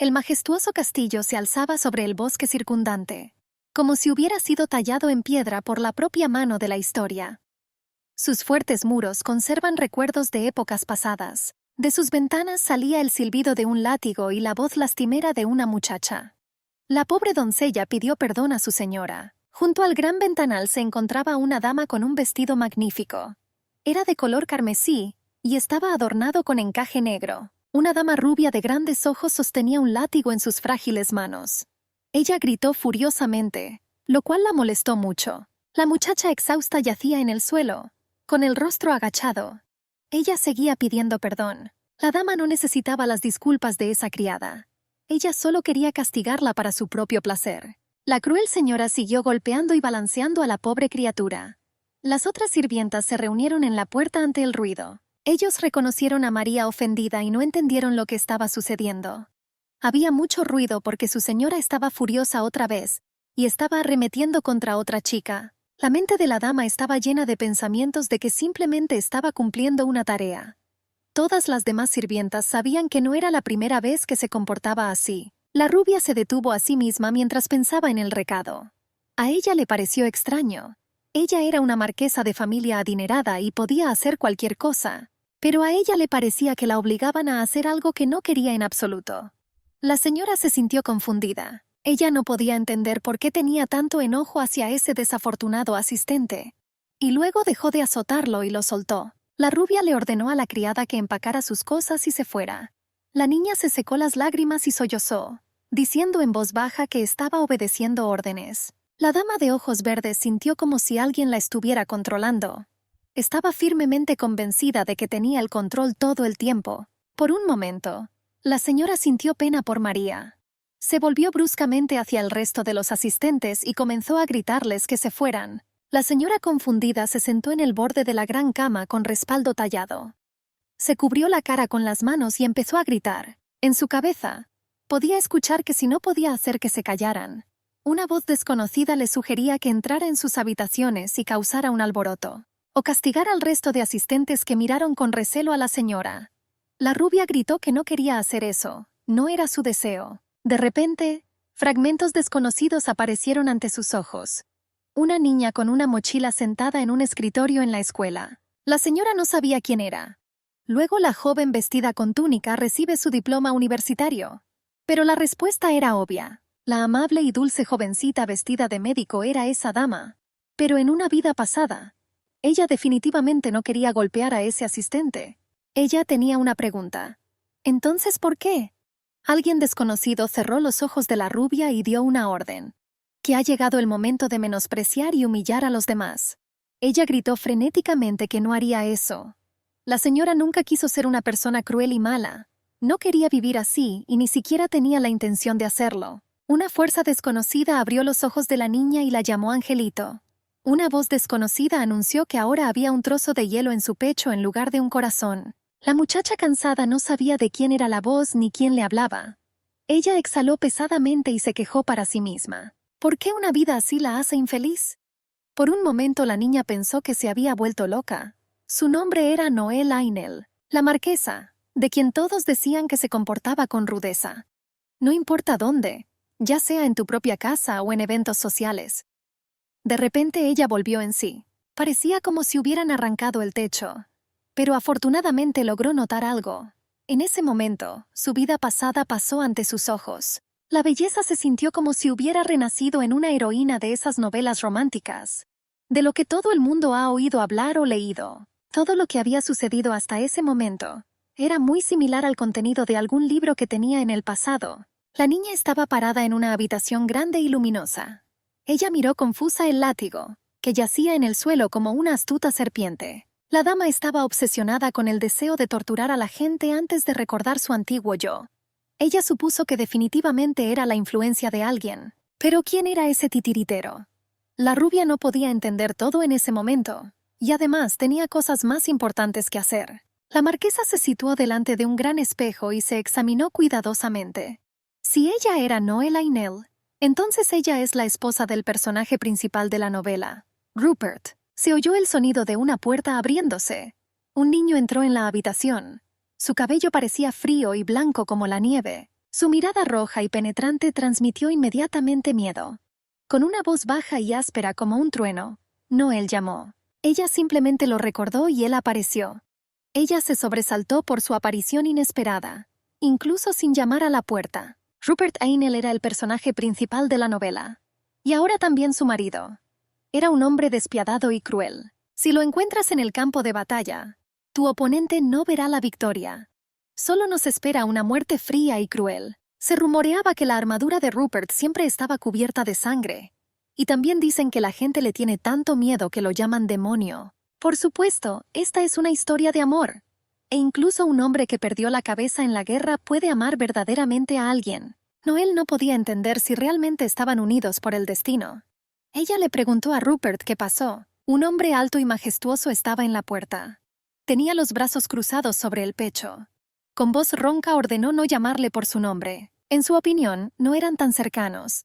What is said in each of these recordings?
El majestuoso castillo se alzaba sobre el bosque circundante, como si hubiera sido tallado en piedra por la propia mano de la historia. Sus fuertes muros conservan recuerdos de épocas pasadas. De sus ventanas salía el silbido de un látigo y la voz lastimera de una muchacha. La pobre doncella pidió perdón a su señora. Junto al gran ventanal se encontraba una dama con un vestido magnífico. Era de color carmesí y estaba adornado con encaje negro. Una dama rubia de grandes ojos sostenía un látigo en sus frágiles manos. Ella gritó furiosamente, lo cual la molestó mucho. La muchacha exhausta yacía en el suelo, con el rostro agachado. Ella seguía pidiendo perdón. La dama no necesitaba las disculpas de esa criada. Ella solo quería castigarla para su propio placer. La cruel señora siguió golpeando y balanceando a la pobre criatura. Las otras sirvientas se reunieron en la puerta ante el ruido. Ellos reconocieron a María ofendida y no entendieron lo que estaba sucediendo. Había mucho ruido porque su señora estaba furiosa otra vez y estaba arremetiendo contra otra chica. La mente de la dama estaba llena de pensamientos de que simplemente estaba cumpliendo una tarea. Todas las demás sirvientas sabían que no era la primera vez que se comportaba así. La rubia se detuvo a sí misma mientras pensaba en el recado. A ella le pareció extraño. Ella era una marquesa de familia adinerada y podía hacer cualquier cosa, pero a ella le parecía que la obligaban a hacer algo que no quería en absoluto. La señora se sintió confundida. Ella no podía entender por qué tenía tanto enojo hacia ese desafortunado asistente. Y luego dejó de azotarlo y lo soltó. La rubia le ordenó a la criada que empacara sus cosas y se fuera. La niña se secó las lágrimas y sollozó, diciendo en voz baja que estaba obedeciendo órdenes. La dama de ojos verdes sintió como si alguien la estuviera controlando. Estaba firmemente convencida de que tenía el control todo el tiempo. Por un momento, la señora sintió pena por María. Se volvió bruscamente hacia el resto de los asistentes y comenzó a gritarles que se fueran. La señora confundida se sentó en el borde de la gran cama con respaldo tallado. Se cubrió la cara con las manos y empezó a gritar. En su cabeza, podía escuchar que si no podía hacer que se callaran, una voz desconocida le sugería que entrara en sus habitaciones y causara un alboroto, o castigara al resto de asistentes que miraron con recelo a la señora. La rubia gritó que no quería hacer eso, no era su deseo. De repente, fragmentos desconocidos aparecieron ante sus ojos. Una niña con una mochila sentada en un escritorio en la escuela. La señora no sabía quién era. Luego la joven vestida con túnica recibe su diploma universitario. Pero la respuesta era obvia. La amable y dulce jovencita vestida de médico era esa dama. Pero en una vida pasada, ella definitivamente no quería golpear a ese asistente. Ella tenía una pregunta. ¿Entonces por qué? Alguien desconocido cerró los ojos de la rubia y dio una orden. Que ha llegado el momento de menospreciar y humillar a los demás. Ella gritó frenéticamente que no haría eso. La señora nunca quiso ser una persona cruel y mala. No quería vivir así y ni siquiera tenía la intención de hacerlo. Una fuerza desconocida abrió los ojos de la niña y la llamó Angelito. Una voz desconocida anunció que ahora había un trozo de hielo en su pecho en lugar de un corazón. La muchacha cansada no sabía de quién era la voz ni quién le hablaba. Ella exhaló pesadamente y se quejó para sí misma. ¿Por qué una vida así la hace infeliz? Por un momento la niña pensó que se había vuelto loca. Su nombre era Noel Ainel, la marquesa, de quien todos decían que se comportaba con rudeza. No importa dónde, ya sea en tu propia casa o en eventos sociales. De repente ella volvió en sí. Parecía como si hubieran arrancado el techo. Pero afortunadamente logró notar algo. En ese momento, su vida pasada pasó ante sus ojos. La belleza se sintió como si hubiera renacido en una heroína de esas novelas románticas, de lo que todo el mundo ha oído hablar o leído. Todo lo que había sucedido hasta ese momento era muy similar al contenido de algún libro que tenía en el pasado. La niña estaba parada en una habitación grande y luminosa. Ella miró confusa el látigo, que yacía en el suelo como una astuta serpiente. La dama estaba obsesionada con el deseo de torturar a la gente antes de recordar su antiguo yo. Ella supuso que definitivamente era la influencia de alguien. Pero ¿quién era ese titiritero? La rubia no podía entender todo en ese momento, y además tenía cosas más importantes que hacer. La marquesa se situó delante de un gran espejo y se examinó cuidadosamente. Si ella era Noel Ainel, entonces ella es la esposa del personaje principal de la novela, Rupert. Se oyó el sonido de una puerta abriéndose. Un niño entró en la habitación. Su cabello parecía frío y blanco como la nieve. Su mirada roja y penetrante transmitió inmediatamente miedo. Con una voz baja y áspera como un trueno, Noel llamó. Ella simplemente lo recordó y él apareció. Ella se sobresaltó por su aparición inesperada, incluso sin llamar a la puerta. Rupert Ainel era el personaje principal de la novela. Y ahora también su marido. Era un hombre despiadado y cruel. Si lo encuentras en el campo de batalla, tu oponente no verá la victoria. Solo nos espera una muerte fría y cruel. Se rumoreaba que la armadura de Rupert siempre estaba cubierta de sangre. Y también dicen que la gente le tiene tanto miedo que lo llaman demonio. Por supuesto, esta es una historia de amor. E incluso un hombre que perdió la cabeza en la guerra puede amar verdaderamente a alguien. Noel no podía entender si realmente estaban unidos por el destino. Ella le preguntó a Rupert qué pasó. Un hombre alto y majestuoso estaba en la puerta. Tenía los brazos cruzados sobre el pecho. Con voz ronca ordenó no llamarle por su nombre. En su opinión, no eran tan cercanos.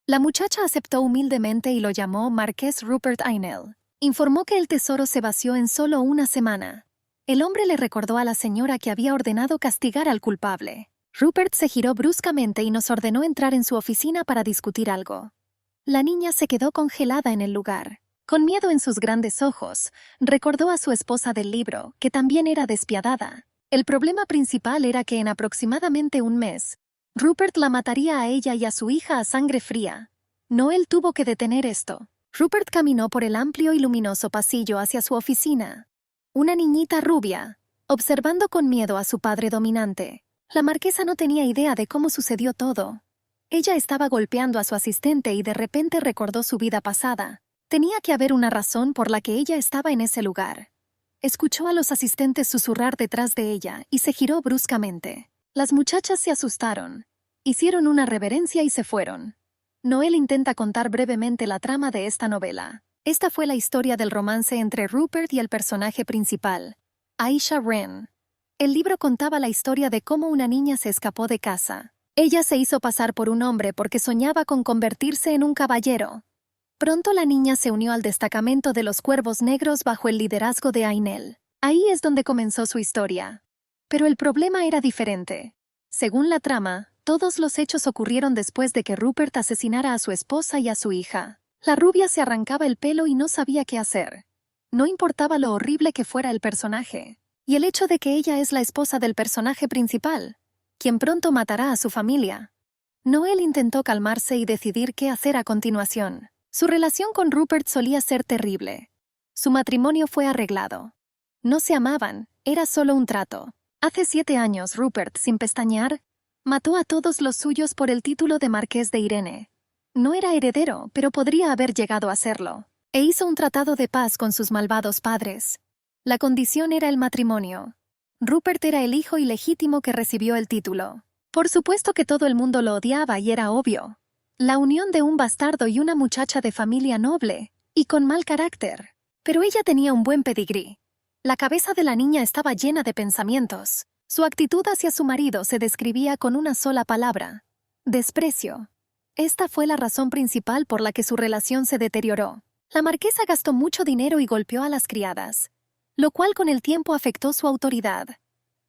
La muchacha aceptó humildemente y lo llamó Marqués Rupert Ainel. Informó que el tesoro se vació en solo una semana. El hombre le recordó a la señora que había ordenado castigar al culpable. Rupert se giró bruscamente y nos ordenó entrar en su oficina para discutir algo. La niña se quedó congelada en el lugar. Con miedo en sus grandes ojos, recordó a su esposa del libro, que también era despiadada. El problema principal era que en aproximadamente un mes, Rupert la mataría a ella y a su hija a sangre fría. Noel tuvo que detener esto. Rupert caminó por el amplio y luminoso pasillo hacia su oficina. Una niñita rubia, observando con miedo a su padre dominante. La marquesa no tenía idea de cómo sucedió todo. Ella estaba golpeando a su asistente y de repente recordó su vida pasada. Tenía que haber una razón por la que ella estaba en ese lugar. Escuchó a los asistentes susurrar detrás de ella y se giró bruscamente. Las muchachas se asustaron, hicieron una reverencia y se fueron. Noel intenta contar brevemente la trama de esta novela. Esta fue la historia del romance entre Rupert y el personaje principal, Aisha Wren. El libro contaba la historia de cómo una niña se escapó de casa. Ella se hizo pasar por un hombre porque soñaba con convertirse en un caballero. Pronto la niña se unió al destacamento de los Cuervos Negros bajo el liderazgo de Ainel. Ahí es donde comenzó su historia. Pero el problema era diferente. Según la trama, todos los hechos ocurrieron después de que Rupert asesinara a su esposa y a su hija. La rubia se arrancaba el pelo y no sabía qué hacer. No importaba lo horrible que fuera el personaje. Y el hecho de que ella es la esposa del personaje principal, quien pronto matará a su familia. Noel intentó calmarse y decidir qué hacer a continuación. Su relación con Rupert solía ser terrible. Su matrimonio fue arreglado. No se amaban, era solo un trato. Hace 7 años Rupert, sin pestañear, mató a todos los suyos por el título de Marqués de Irene. No era heredero, pero podría haber llegado a serlo. E hizo un tratado de paz con sus malvados padres. La condición era el matrimonio. Rupert era el hijo ilegítimo que recibió el título. Por supuesto que todo el mundo lo odiaba y era obvio. La unión de un bastardo y una muchacha de familia noble, y con mal carácter. Pero ella tenía un buen pedigrí. La cabeza de la niña estaba llena de pensamientos. Su actitud hacia su marido se describía con una sola palabra: desprecio. Esta fue la razón principal por la que su relación se deterioró. La marquesa gastó mucho dinero y golpeó a las criadas, lo cual con el tiempo afectó su autoridad.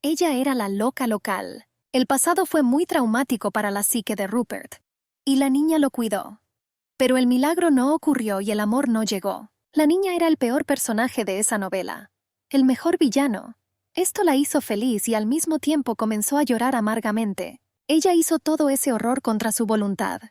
Ella era la loca local. El pasado fue muy traumático para la psique de Rupert, y la niña lo cuidó. Pero el milagro no ocurrió y el amor no llegó. La niña era el peor personaje de esa novela. El mejor villano. Esto la hizo feliz y al mismo tiempo comenzó a llorar amargamente. Ella hizo todo ese horror contra su voluntad.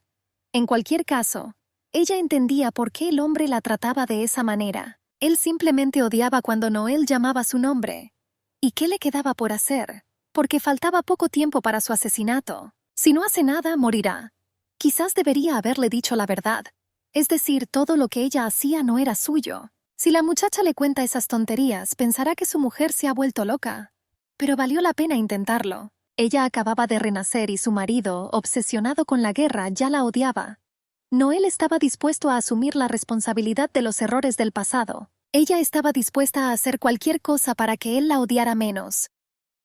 En cualquier caso, ella entendía por qué el hombre la trataba de esa manera. Él simplemente odiaba cuando Noel llamaba su nombre. ¿Y qué le quedaba por hacer? Porque faltaba poco tiempo para su asesinato. Si no hace nada, morirá. Quizás debería haberle dicho la verdad. Es decir, todo lo que ella hacía no era suyo. Si la muchacha le cuenta esas tonterías, pensará que su mujer se ha vuelto loca. Pero valió la pena intentarlo. Ella acababa de renacer y su marido, obsesionado con la guerra, ya la odiaba. Noel estaba dispuesto a asumir la responsabilidad de los errores del pasado. Ella estaba dispuesta a hacer cualquier cosa para que él la odiara menos.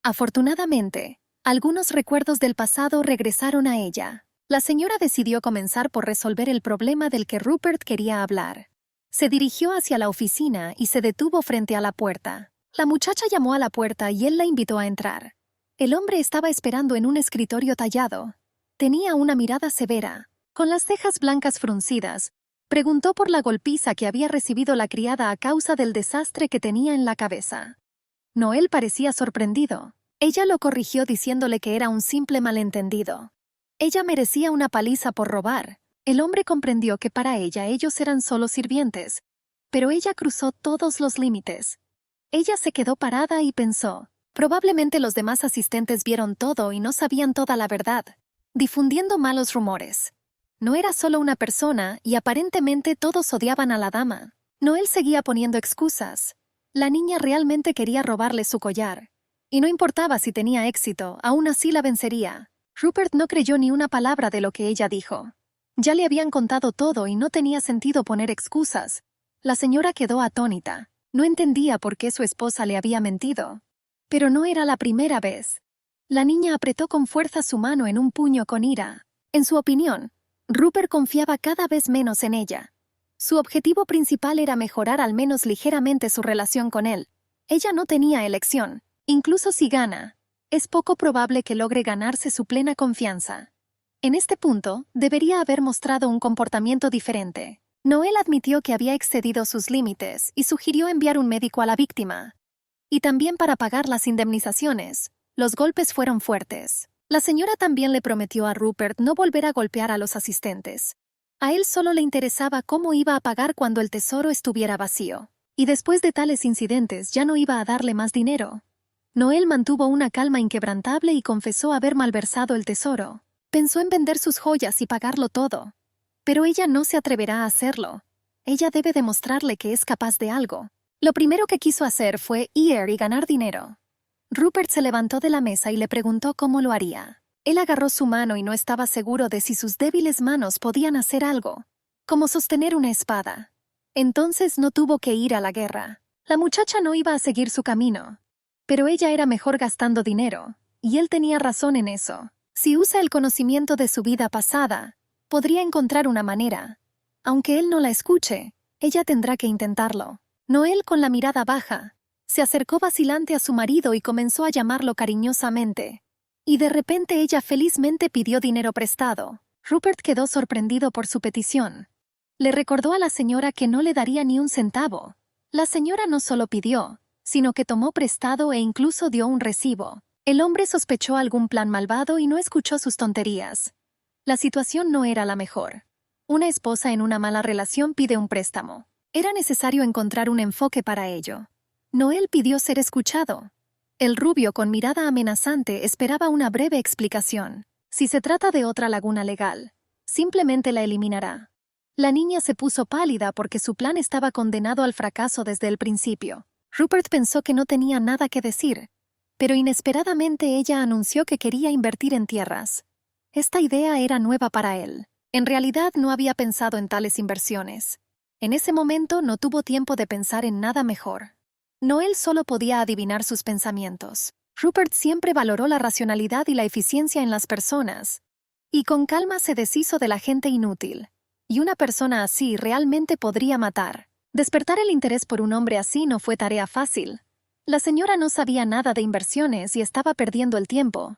Afortunadamente, algunos recuerdos del pasado regresaron a ella. La señora decidió comenzar por resolver el problema del que Rupert quería hablar. Se dirigió hacia la oficina y se detuvo frente a la puerta. La muchacha llamó a la puerta y él la invitó a entrar. El hombre estaba esperando en un escritorio tallado. Tenía una mirada severa, con las cejas blancas fruncidas. Preguntó por la golpiza que había recibido la criada a causa del desastre que tenía en la cabeza. Noel parecía sorprendido. Ella lo corrigió diciéndole que era un simple malentendido. Ella merecía una paliza por robar. El hombre comprendió que para ella ellos eran solo sirvientes, pero ella cruzó todos los límites. Ella se quedó parada y pensó, probablemente los demás asistentes vieron todo y no sabían toda la verdad, difundiendo malos rumores. No era solo una persona y aparentemente todos odiaban a la dama. Noel seguía poniendo excusas. La niña realmente quería robarle su collar. Y no importaba si tenía éxito, aún así la vencería. Rupert no creyó ni una palabra de lo que ella dijo. Ya le habían contado todo y no tenía sentido poner excusas. La señora quedó atónita. No entendía por qué su esposa le había mentido. Pero no era la primera vez. La niña apretó con fuerza su mano en un puño con ira. En su opinión, Rupert confiaba cada vez menos en ella. Su objetivo principal era mejorar al menos ligeramente su relación con él. Ella no tenía elección. Incluso si gana, es poco probable que logre ganarse su plena confianza. En este punto, debería haber mostrado un comportamiento diferente. Noel admitió que había excedido sus límites y sugirió enviar un médico a la víctima. Y también para pagar las indemnizaciones. Los golpes fueron fuertes. La señora también le prometió a Rupert no volver a golpear a los asistentes. A él solo le interesaba cómo iba a pagar cuando el tesoro estuviera vacío. Y después de tales incidentes ya no iba a darle más dinero. Noel mantuvo una calma inquebrantable y confesó haber malversado el tesoro. Pensó en vender sus joyas y pagarlo todo. Pero ella no se atreverá a hacerlo. Ella debe demostrarle que es capaz de algo. Lo primero que quiso hacer fue ir y ganar dinero. Rupert se levantó de la mesa y le preguntó cómo lo haría. Él agarró su mano y no estaba seguro de si sus débiles manos podían hacer algo, como sostener una espada. Entonces no tuvo que ir a la guerra. La muchacha no iba a seguir su camino. Pero ella era mejor gastando dinero, y él tenía razón en eso. Si usa el conocimiento de su vida pasada, podría encontrar una manera. Aunque él no la escuche, ella tendrá que intentarlo. Noel, con la mirada baja, se acercó vacilante a su marido y comenzó a llamarlo cariñosamente. Y de repente ella felizmente pidió dinero prestado. Rupert quedó sorprendido por su petición. Le recordó a la señora que no le daría ni un centavo. La señora no solo pidió, sino que tomó prestado e incluso dio un recibo. El hombre sospechó algún plan malvado y no escuchó sus tonterías. La situación no era la mejor. Una esposa en una mala relación pide un préstamo. Era necesario encontrar un enfoque para ello. Noel pidió ser escuchado. El rubio, con mirada amenazante, esperaba una breve explicación. Si se trata de otra laguna legal, simplemente la eliminará. La niña se puso pálida porque su plan estaba condenado al fracaso desde el principio. Rupert pensó que no tenía nada que decir, pero inesperadamente ella anunció que quería invertir en tierras. Esta idea era nueva para él. En realidad no había pensado en tales inversiones. En ese momento no tuvo tiempo de pensar en nada mejor. Noel solo podía adivinar sus pensamientos. Rupert siempre valoró la racionalidad y la eficiencia en las personas, y con calma se deshizo de la gente inútil. Y una persona así realmente podría matar. Despertar el interés por un hombre así no fue tarea fácil. La señora no sabía nada de inversiones y estaba perdiendo el tiempo.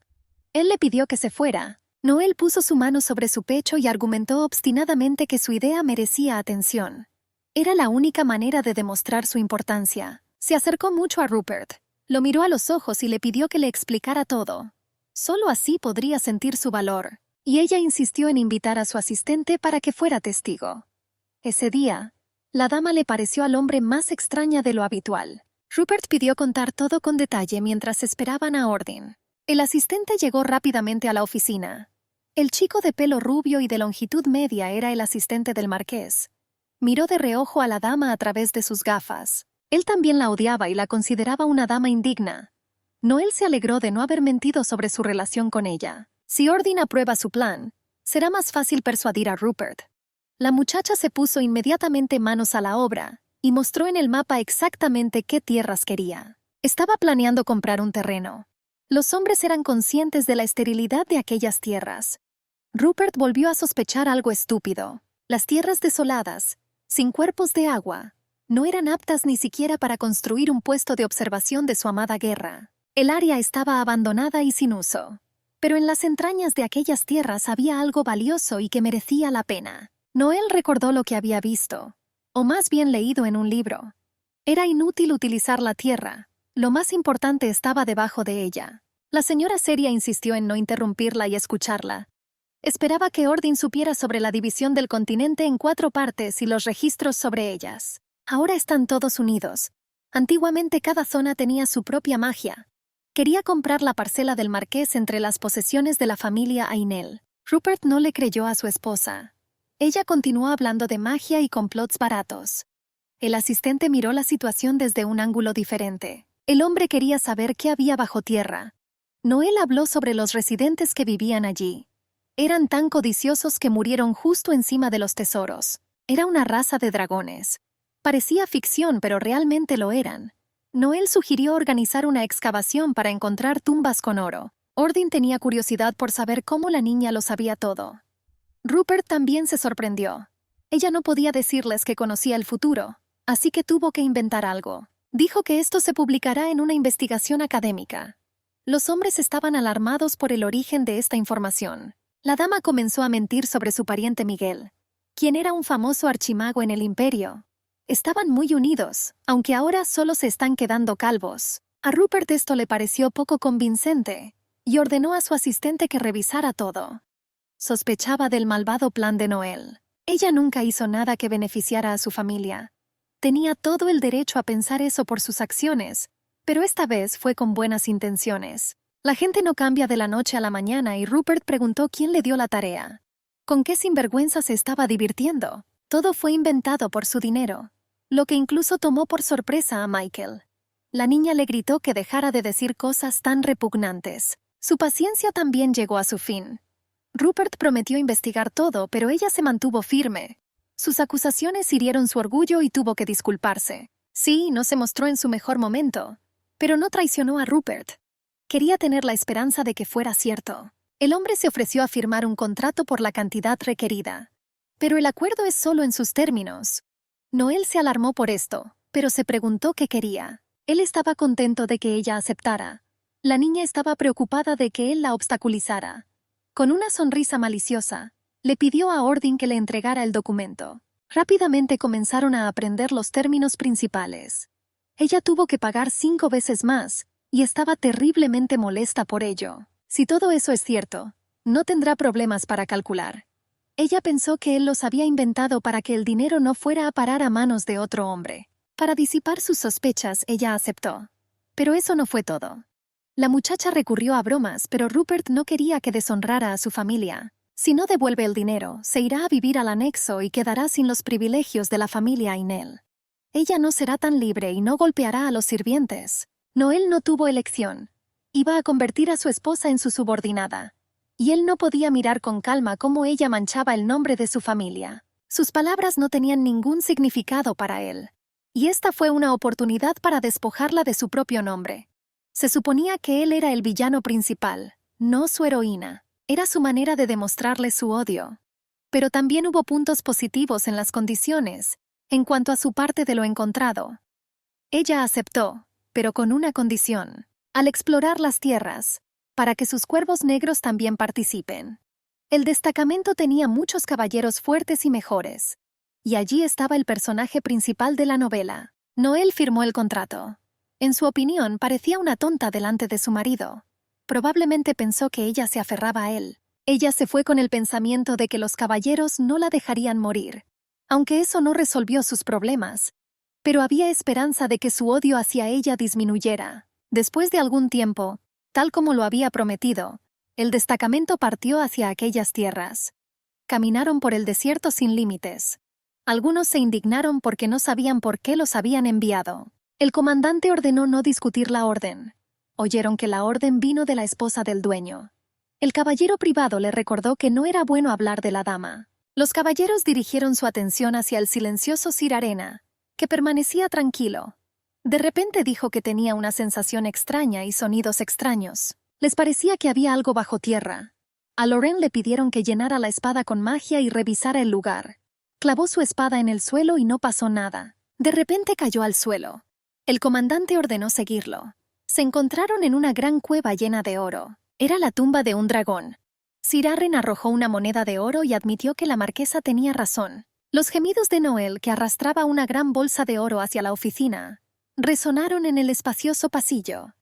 Él le pidió que se fuera. Noel puso su mano sobre su pecho y argumentó obstinadamente que su idea merecía atención. Era la única manera de demostrar su importancia. Se acercó mucho a Rupert, lo miró a los ojos y le pidió que le explicara todo. Solo así podría sentir su valor, y ella insistió en invitar a su asistente para que fuera testigo. Ese día, la dama le pareció al hombre más extraña de lo habitual. Rupert pidió contar todo con detalle mientras esperaban a orden. El asistente llegó rápidamente a la oficina. El chico de pelo rubio y de longitud media era el asistente del marqués. Miró de reojo a la dama a través de sus gafas. Él también la odiaba y la consideraba una dama indigna. Noel se alegró de no haber mentido sobre su relación con ella. Si Ordin aprueba su plan, será más fácil persuadir a Rupert. La muchacha se puso inmediatamente manos a la obra y mostró en el mapa exactamente qué tierras quería. Estaba planeando comprar un terreno. Los hombres eran conscientes de la esterilidad de aquellas tierras. Rupert volvió a sospechar algo estúpido. Las tierras desoladas, sin cuerpos de agua, no eran aptas ni siquiera para construir un puesto de observación de su amada guerra. El área estaba abandonada y sin uso. Pero en las entrañas de aquellas tierras había algo valioso y que merecía la pena. Noel recordó lo que había visto, o más bien leído en un libro. Era inútil utilizar la tierra. Lo más importante estaba debajo de ella. La señora Seria insistió en no interrumpirla y escucharla. Esperaba que Ordin supiera sobre la división del continente en 4 partes y los registros sobre ellas. Ahora están todos unidos. Antiguamente cada zona tenía su propia magia. Quería comprar la parcela del marqués entre las posesiones de la familia Ainel. Rupert no le creyó a su esposa. Ella continuó hablando de magia y complots baratos. El asistente miró la situación desde un ángulo diferente. El hombre quería saber qué había bajo tierra. Noel habló sobre los residentes que vivían allí. Eran tan codiciosos que murieron justo encima de los tesoros. Era una raza de dragones. Parecía ficción, pero realmente lo eran. Noel sugirió organizar una excavación para encontrar tumbas con oro. Ordin tenía curiosidad por saber cómo la niña lo sabía todo. Rupert también se sorprendió. Ella no podía decirles que conocía el futuro, así que tuvo que inventar algo. Dijo que esto se publicará en una investigación académica. Los hombres estaban alarmados por el origen de esta información. La dama comenzó a mentir sobre su pariente Miguel, quien era un famoso archimago en el imperio. Estaban muy unidos, aunque ahora solo se están quedando calvos. A Rupert esto le pareció poco convincente, y ordenó a su asistente que revisara todo. Sospechaba del malvado plan de Noel. Ella nunca hizo nada que beneficiara a su familia. Tenía todo el derecho a pensar eso por sus acciones, pero esta vez fue con buenas intenciones. La gente no cambia de la noche a la mañana y Rupert preguntó quién le dio la tarea. ¿Con qué sinvergüenza se estaba divirtiendo? Todo fue inventado por su dinero, lo que incluso tomó por sorpresa a Michael. La niña le gritó que dejara de decir cosas tan repugnantes. Su paciencia también llegó a su fin. Rupert prometió investigar todo, pero ella se mantuvo firme. Sus acusaciones hirieron su orgullo y tuvo que disculparse. Sí, no se mostró en su mejor momento, pero no traicionó a Rupert. Quería tener la esperanza de que fuera cierto. El hombre se ofreció a firmar un contrato por la cantidad requerida. Pero el acuerdo es solo en sus términos. Noel se alarmó por esto, pero se preguntó qué quería. Él estaba contento de que ella aceptara. La niña estaba preocupada de que él la obstaculizara. Con una sonrisa maliciosa, le pidió a Ordin que le entregara el documento. Rápidamente comenzaron a aprender los términos principales. Ella tuvo que pagar 5 veces más, y estaba terriblemente molesta por ello. Si todo eso es cierto, no tendrá problemas para calcular. Ella pensó que él los había inventado para que el dinero no fuera a parar a manos de otro hombre. Para disipar sus sospechas, ella aceptó. Pero eso no fue todo. La muchacha recurrió a bromas, pero Rupert no quería que deshonrara a su familia. Si no devuelve el dinero, se irá a vivir al anexo y quedará sin los privilegios de la familia Ainel. Ella no será tan libre y no golpeará a los sirvientes. Noel no tuvo elección. Iba a convertir a su esposa en su subordinada. Y él no podía mirar con calma cómo ella manchaba el nombre de su familia. Sus palabras no tenían ningún significado para él. Y esta fue una oportunidad para despojarla de su propio nombre. Se suponía que él era el villano principal, no su heroína. Era su manera de demostrarle su odio. Pero también hubo puntos positivos en las condiciones, en cuanto a su parte de lo encontrado. Ella aceptó, pero con una condición: al explorar las tierras, para que sus cuervos negros también participen. El destacamento tenía muchos caballeros fuertes y mejores, y allí estaba el personaje principal de la novela. Noel firmó el contrato. En su opinión, parecía una tonta delante de su marido. Probablemente pensó que ella se aferraba a él. Ella se fue con el pensamiento de que los caballeros no la dejarían morir, aunque eso no resolvió sus problemas. Pero había esperanza de que su odio hacia ella disminuyera. Después de algún tiempo, tal como lo había prometido, el destacamento partió hacia aquellas tierras. Caminaron por el desierto sin límites. Algunos se indignaron porque no sabían por qué los habían enviado. El comandante ordenó no discutir la orden. Oyeron que la orden vino de la esposa del dueño. El caballero privado le recordó que no era bueno hablar de la dama. Los caballeros dirigieron su atención hacia el silencioso Sir Arena, que permanecía tranquilo. De repente dijo que tenía una sensación extraña y sonidos extraños. Les parecía que había algo bajo tierra. A Loren le pidieron que llenara la espada con magia y revisara el lugar. Clavó su espada en el suelo y no pasó nada. De repente cayó al suelo. El comandante ordenó seguirlo. Se encontraron en una gran cueva llena de oro. Era la tumba de un dragón. Sir Arryn arrojó una moneda de oro y admitió que la marquesa tenía razón. Los gemidos de Noel, que arrastraba una gran bolsa de oro hacia la oficina, resonaron en el espacioso pasillo.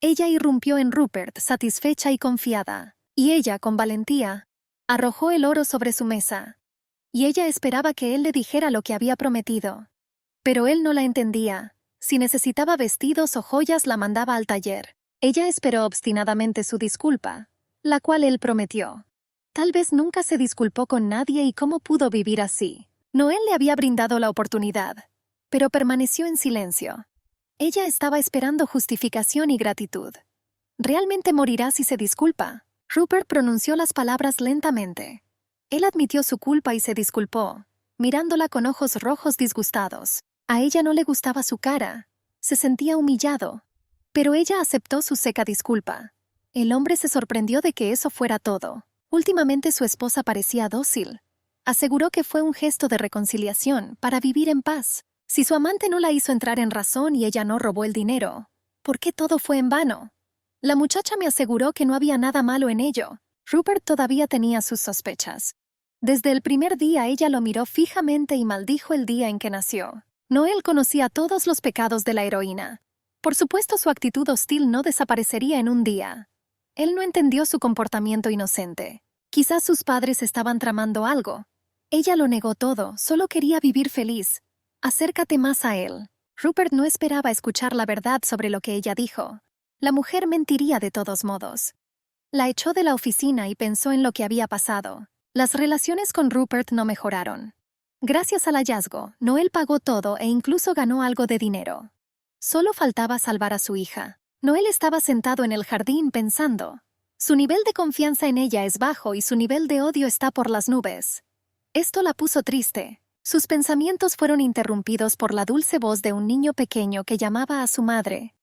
Ella irrumpió en Rupert, satisfecha y confiada, y ella, con valentía, arrojó el oro sobre su mesa. Y ella esperaba que él le dijera lo que había prometido. Pero él no la entendía. Si necesitaba vestidos o joyas, la mandaba al taller. Ella esperó obstinadamente su disculpa, la cual él prometió. Tal vez nunca se disculpó con nadie y cómo pudo vivir así. Noel le había brindado la oportunidad, pero permaneció en silencio. Ella estaba esperando justificación y gratitud. ¿Realmente morirá si se disculpa? Rupert pronunció las palabras lentamente. Él admitió su culpa y se disculpó, mirándola con ojos rojos disgustados. A ella no le gustaba su cara. Se sentía humillado. Pero ella aceptó su seca disculpa. El hombre se sorprendió de que eso fuera todo. Últimamente su esposa parecía dócil. Aseguró que fue un gesto de reconciliación para vivir en paz. Si su amante no la hizo entrar en razón y ella no robó el dinero, ¿por qué todo fue en vano? La muchacha me aseguró que no había nada malo en ello. Rupert todavía tenía sus sospechas. Desde el primer día ella lo miró fijamente y maldijo el día en que nació. Noel conocía todos los pecados de la heroína. Por supuesto, su actitud hostil no desaparecería en un día. Él no entendió su comportamiento inocente. Quizás sus padres estaban tramando algo. Ella lo negó todo, solo quería vivir feliz. Acércate más a él. Rupert no esperaba escuchar la verdad sobre lo que ella dijo. La mujer mentiría de todos modos. La echó de la oficina y pensó en lo que había pasado. Las relaciones con Rupert no mejoraron. Gracias al hallazgo, Noel pagó todo e incluso ganó algo de dinero. Solo faltaba salvar a su hija. Noel estaba sentado en el jardín pensando. Su nivel de confianza en ella es bajo y su nivel de odio está por las nubes. Esto la puso triste. Sus pensamientos fueron interrumpidos por la dulce voz de un niño pequeño que llamaba a su madre.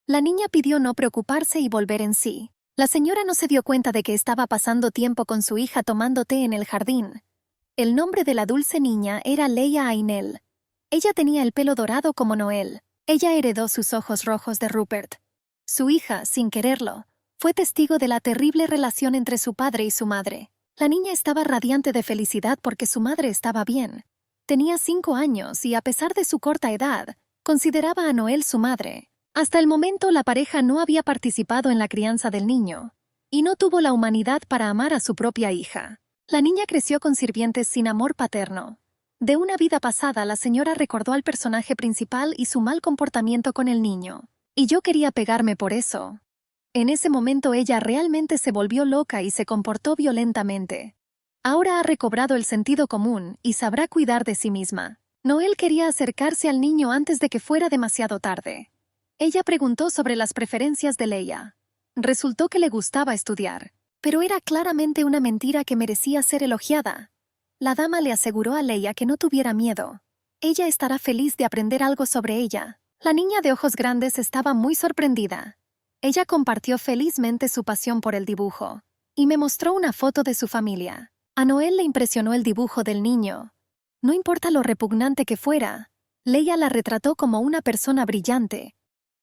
La niña pidió no preocuparse y volver en sí. La señora no se dio cuenta de que estaba pasando tiempo con su hija tomando té en el jardín. El nombre de la dulce niña era Leia Ainel. Ella tenía el pelo dorado como Noel. Ella heredó sus ojos rojos de Rupert. Su hija, sin quererlo, fue testigo de la terrible relación entre su padre y su madre. La niña estaba radiante de felicidad porque su madre estaba bien. Tenía 5 años y, a pesar de su corta edad, consideraba a Noel su madre. Hasta el momento, la pareja no había participado en la crianza del niño y no tuvo la humanidad para amar a su propia hija. La niña creció con sirvientes sin amor paterno. De una vida pasada, la señora recordó al personaje principal y su mal comportamiento con el niño. Y yo quería pegarme por eso. En ese momento ella realmente se volvió loca y se comportó violentamente. Ahora ha recobrado el sentido común y sabrá cuidar de sí misma. Noel quería acercarse al niño antes de que fuera demasiado tarde. Ella preguntó sobre las preferencias de Leia. Resultó que le gustaba estudiar. Pero era claramente una mentira que merecía ser elogiada. La dama le aseguró a Leia que no tuviera miedo. Ella estará feliz de aprender algo sobre ella. La niña de ojos grandes estaba muy sorprendida. Ella compartió felizmente su pasión por el dibujo y me mostró una foto de su familia. A Noel le impresionó el dibujo del niño. No importa lo repugnante que fuera, Leia la retrató como una persona brillante.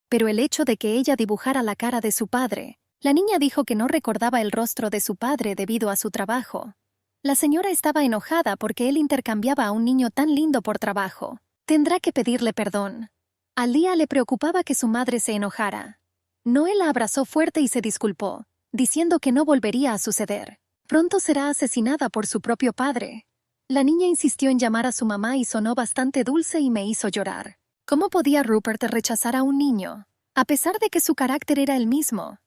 Pero el hecho de que ella dibujara la cara de su padre, la niña dijo que no recordaba el rostro de su padre debido a su trabajo. La señora estaba enojada porque él intercambiaba a un niño tan lindo por trabajo. Tendrá que pedirle perdón. A Leia le preocupaba que su madre se enojara. Noel la abrazó fuerte y se disculpó, diciendo que no volvería a suceder. Pronto será asesinada por su propio padre. La niña insistió en llamar a su mamá y sonó bastante dulce y me hizo llorar. ¿Cómo podía Rupert rechazar a un niño, a pesar de que su carácter era el mismo?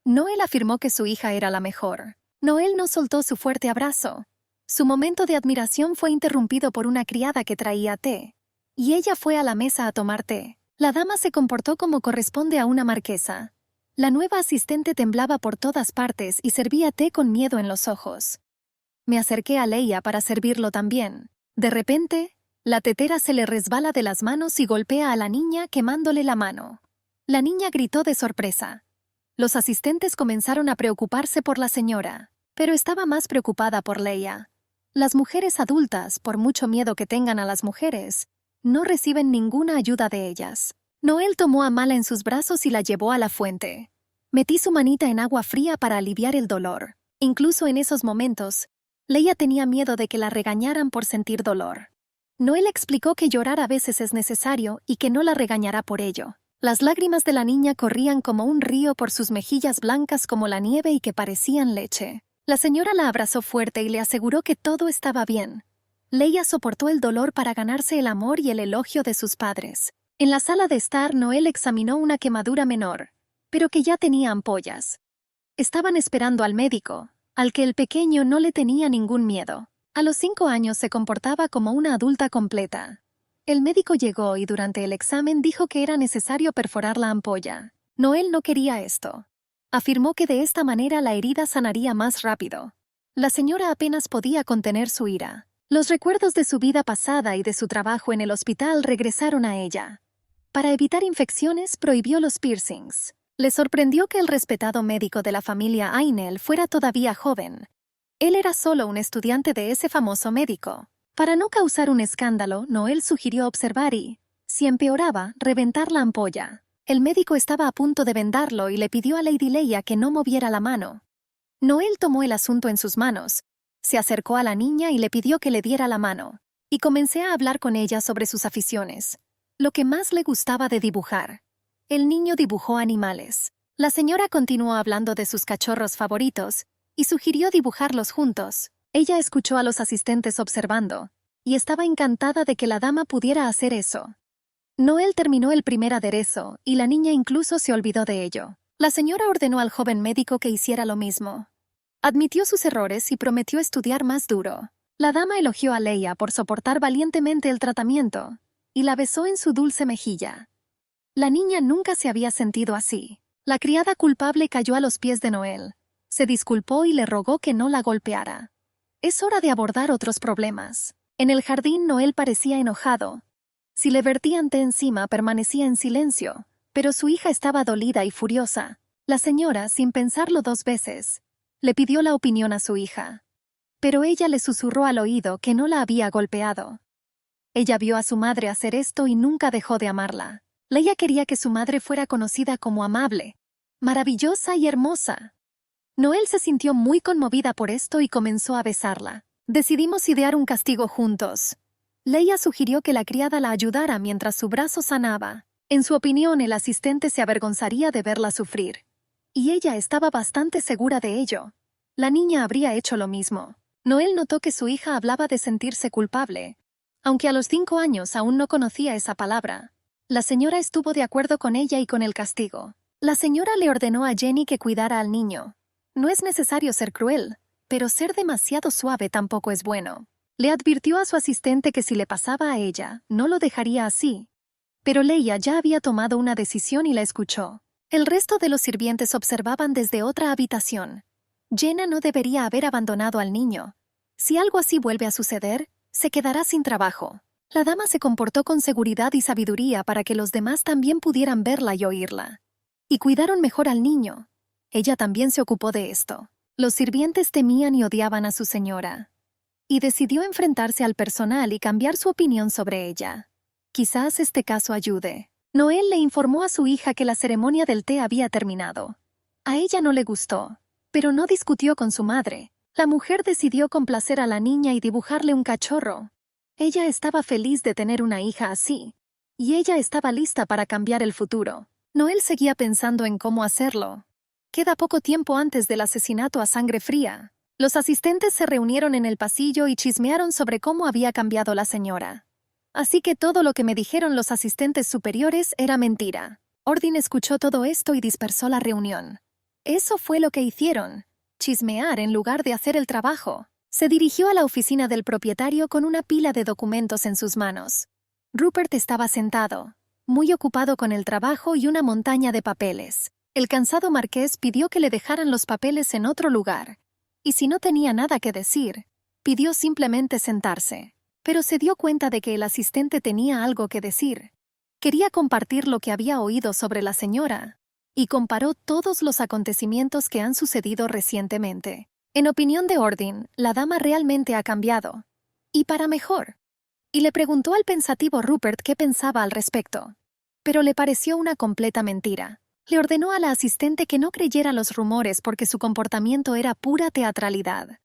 Noel afirmó que su hija era la mejor. Noel no soltó su fuerte abrazo. Su momento de admiración fue interrumpido por una criada que traía té, y ella fue a la mesa a tomar té. La dama se comportó como corresponde a una marquesa. La nueva asistente temblaba por todas partes y servía té con miedo en los ojos. Me acerqué a Leia para servirlo también. De repente, la tetera se le resbala de las manos y golpea a la niña quemándole la mano. La niña gritó de sorpresa. Los asistentes comenzaron a preocuparse por la señora, pero estaba más preocupada por Leia. Las mujeres adultas, por mucho miedo que tengan a las mujeres, no reciben ninguna ayuda de ellas. Noel tomó a Mala en sus brazos y la llevó a la fuente. Metí su manita en agua fría para aliviar el dolor. Incluso en esos momentos, Leia tenía miedo de que la regañaran por sentir dolor. Noel explicó que llorar a veces es necesario y que no la regañará por ello. Las lágrimas de la niña corrían como un río por sus mejillas blancas como la nieve y que parecían leche. La señora la abrazó fuerte y le aseguró que todo estaba bien. Leia soportó el dolor para ganarse el amor y el elogio de sus padres. En la sala de estar, Noel examinó una quemadura menor, pero que ya tenía ampollas. Estaban esperando al médico, al que el pequeño no le tenía ningún miedo. A los 5 años se comportaba como una adulta completa. El médico llegó y durante el examen dijo que era necesario perforar la ampolla. Noel no quería esto. Afirmó que de esta manera la herida sanaría más rápido. La señora apenas podía contener su ira. Los recuerdos de su vida pasada y de su trabajo en el hospital regresaron a ella. Para evitar infecciones, prohibió los piercings. Le sorprendió que el respetado médico de la familia Ainel fuera todavía joven. Él era solo un estudiante de ese famoso médico. Para no causar un escándalo, Noel sugirió observar y, si empeoraba, reventar la ampolla. El médico estaba a punto de vendarlo y le pidió a Lady Leia que no moviera la mano. Noel tomó el asunto en sus manos, se acercó a la niña y le pidió que le diera la mano, y comencé a hablar con ella sobre sus aficiones, lo que más le gustaba de dibujar. El niño dibujó animales. La señora continuó hablando de sus cachorros favoritos y sugirió dibujarlos juntos. Ella escuchó a los asistentes observando, y estaba encantada de que la dama pudiera hacer eso. Noel terminó el primer aderezo, y la niña incluso se olvidó de ello. La señora ordenó al joven médico que hiciera lo mismo. Admitió sus errores y prometió estudiar más duro. La dama elogió a Leia por soportar valientemente el tratamiento, y la besó en su dulce mejilla. La niña nunca se había sentido así. La criada culpable cayó a los pies de Noel. Se disculpó y le rogó que no la golpeara. Es hora de abordar otros problemas. En el jardín Noel parecía enojado. Si le vertían té encima permanecía en silencio, pero su hija estaba dolida y furiosa. La señora, sin pensarlo 2 veces, le pidió la opinión a su hija. Pero ella le susurró al oído que no la había golpeado. Ella vio a su madre hacer esto y nunca dejó de amarla. Leia quería que su madre fuera conocida como amable, maravillosa y hermosa. Noel se sintió muy conmovida por esto y comenzó a besarla. Decidimos idear un castigo juntos. Leia sugirió que la criada la ayudara mientras su brazo sanaba. En su opinión, el asistente se avergonzaría de verla sufrir. Y ella estaba bastante segura de ello. La niña habría hecho lo mismo. Noel notó que su hija hablaba de sentirse culpable. Aunque a los 5 años aún no conocía esa palabra, la señora estuvo de acuerdo con ella y con el castigo. La señora le ordenó a Jenny que cuidara al niño. No es necesario ser cruel, pero ser demasiado suave tampoco es bueno. Le advirtió a su asistente que si le pasaba a ella, no lo dejaría así. Pero Leia ya había tomado una decisión y la escuchó. El resto de los sirvientes observaban desde otra habitación. Jenna no debería haber abandonado al niño. Si algo así vuelve a suceder, se quedará sin trabajo. La dama se comportó con seguridad y sabiduría para que los demás también pudieran verla y oírla. Y cuidaron mejor al niño. Ella también se ocupó de esto. Los sirvientes temían y odiaban a su señora. Y decidió enfrentarse al personal y cambiar su opinión sobre ella. Quizás este caso ayude. Noel le informó a su hija que la ceremonia del té había terminado. A ella no le gustó, pero no discutió con su madre. La mujer decidió complacer a la niña y dibujarle un cachorro. Ella estaba feliz de tener una hija así, y ella estaba lista para cambiar el futuro. Noel seguía pensando en cómo hacerlo. Queda poco tiempo antes del asesinato a sangre fría. Los asistentes se reunieron en el pasillo y chismearon sobre cómo había cambiado la señora. Así que todo lo que me dijeron los asistentes superiores era mentira. Ordin escuchó todo esto y dispersó la reunión. Eso fue lo que hicieron, chismear en lugar de hacer el trabajo. Se dirigió a la oficina del propietario con una pila de documentos en sus manos. Rupert estaba sentado, muy ocupado con el trabajo y una montaña de papeles. El cansado marqués pidió que le dejaran los papeles en otro lugar, y si no tenía nada que decir, pidió simplemente sentarse. Pero se dio cuenta de que el asistente tenía algo que decir. Quería compartir lo que había oído sobre la señora, y comparó todos los acontecimientos que han sucedido recientemente. En opinión de Ordin, la dama realmente ha cambiado, y para mejor. Y le preguntó al pensativo Rupert qué pensaba al respecto. pero le pareció una completa mentira. Le ordenó a la asistente que no creyera los rumores porque su comportamiento era pura teatralidad.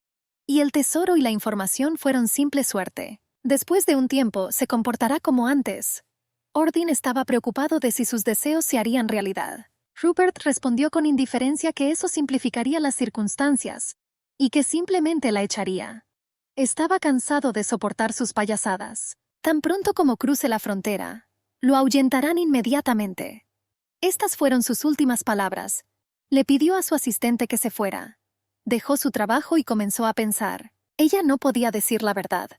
Y el tesoro y la información fueron simple suerte. Después de un tiempo, se comportará como antes. Ordin estaba preocupado de si sus deseos se harían realidad. Rupert respondió con indiferencia que eso simplificaría las circunstancias y que simplemente la echaría. Estaba cansado de soportar sus payasadas. Tan pronto como cruce la frontera, lo ahuyentarán inmediatamente. Estas fueron sus últimas palabras. Le pidió a su asistente que se fuera. Dejó su trabajo y comenzó a pensar. Ella no podía decir la verdad.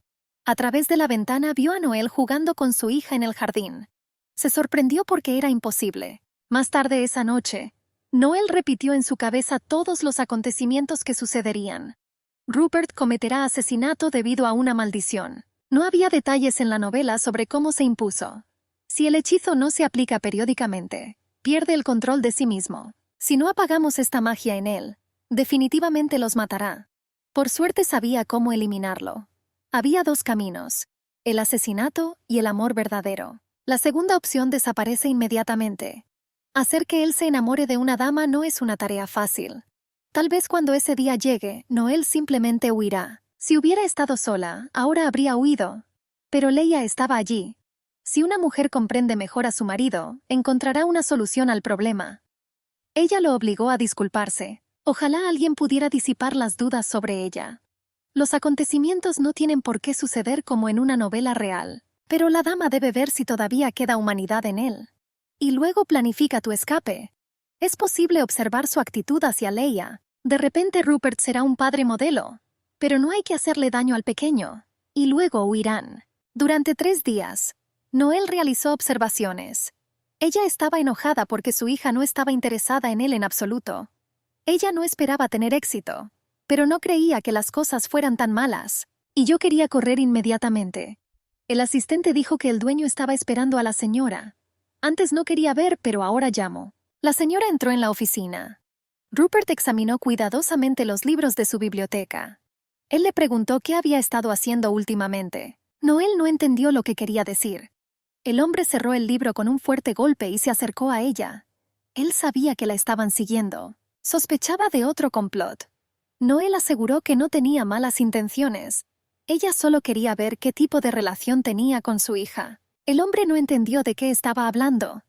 A través de la ventana vio a Noel jugando con su hija en el jardín. Se sorprendió porque era imposible. Más tarde esa noche, Noel repitió en su cabeza todos los acontecimientos que sucederían. Rupert cometerá asesinato debido a una maldición. No había detalles en la novela sobre cómo se impuso. Si el hechizo no se aplica periódicamente, pierde el control de sí mismo. Si no apagamos esta magia en él, definitivamente los matará. Por suerte sabía cómo eliminarlo. Había dos caminos: el asesinato y el amor verdadero. La segunda opción desaparece inmediatamente. Hacer que él se enamore de una dama no es una tarea fácil. Tal vez cuando ese día llegue, Noel simplemente huirá. Si hubiera estado sola, ahora habría huido. Pero Leia estaba allí. Si una mujer comprende mejor a su marido, encontrará una solución al problema. Ella lo obligó a disculparse. Ojalá alguien pudiera disipar las dudas sobre ella. Los acontecimientos no tienen por qué suceder como en una novela real, pero la dama debe ver si todavía queda humanidad en él. Y luego planifica tu escape. Es posible observar su actitud hacia Leia. De repente Rupert será un padre modelo. Pero no hay que hacerle daño al pequeño. Y luego huirán. Durante 3 días, Noel realizó observaciones. Ella estaba enojada porque su hija no estaba interesada en él en absoluto. Ella no esperaba tener éxito, pero no creía que las cosas fueran tan malas. Y yo quería correr inmediatamente. El asistente dijo que el dueño estaba esperando a la señora. Antes no quería ver, pero ahora llamo. La señora entró en la oficina. Rupert examinó cuidadosamente los libros de su biblioteca. Él le preguntó qué había estado haciendo últimamente. Noel no entendió lo que quería decir. El hombre cerró el libro con un fuerte golpe y se acercó a ella. Él sabía que la estaban siguiendo. Sospechaba de otro complot. Noel aseguró que no tenía malas intenciones. Ella solo quería ver qué tipo de relación tenía con su hija. El hombre no entendió de qué estaba hablando.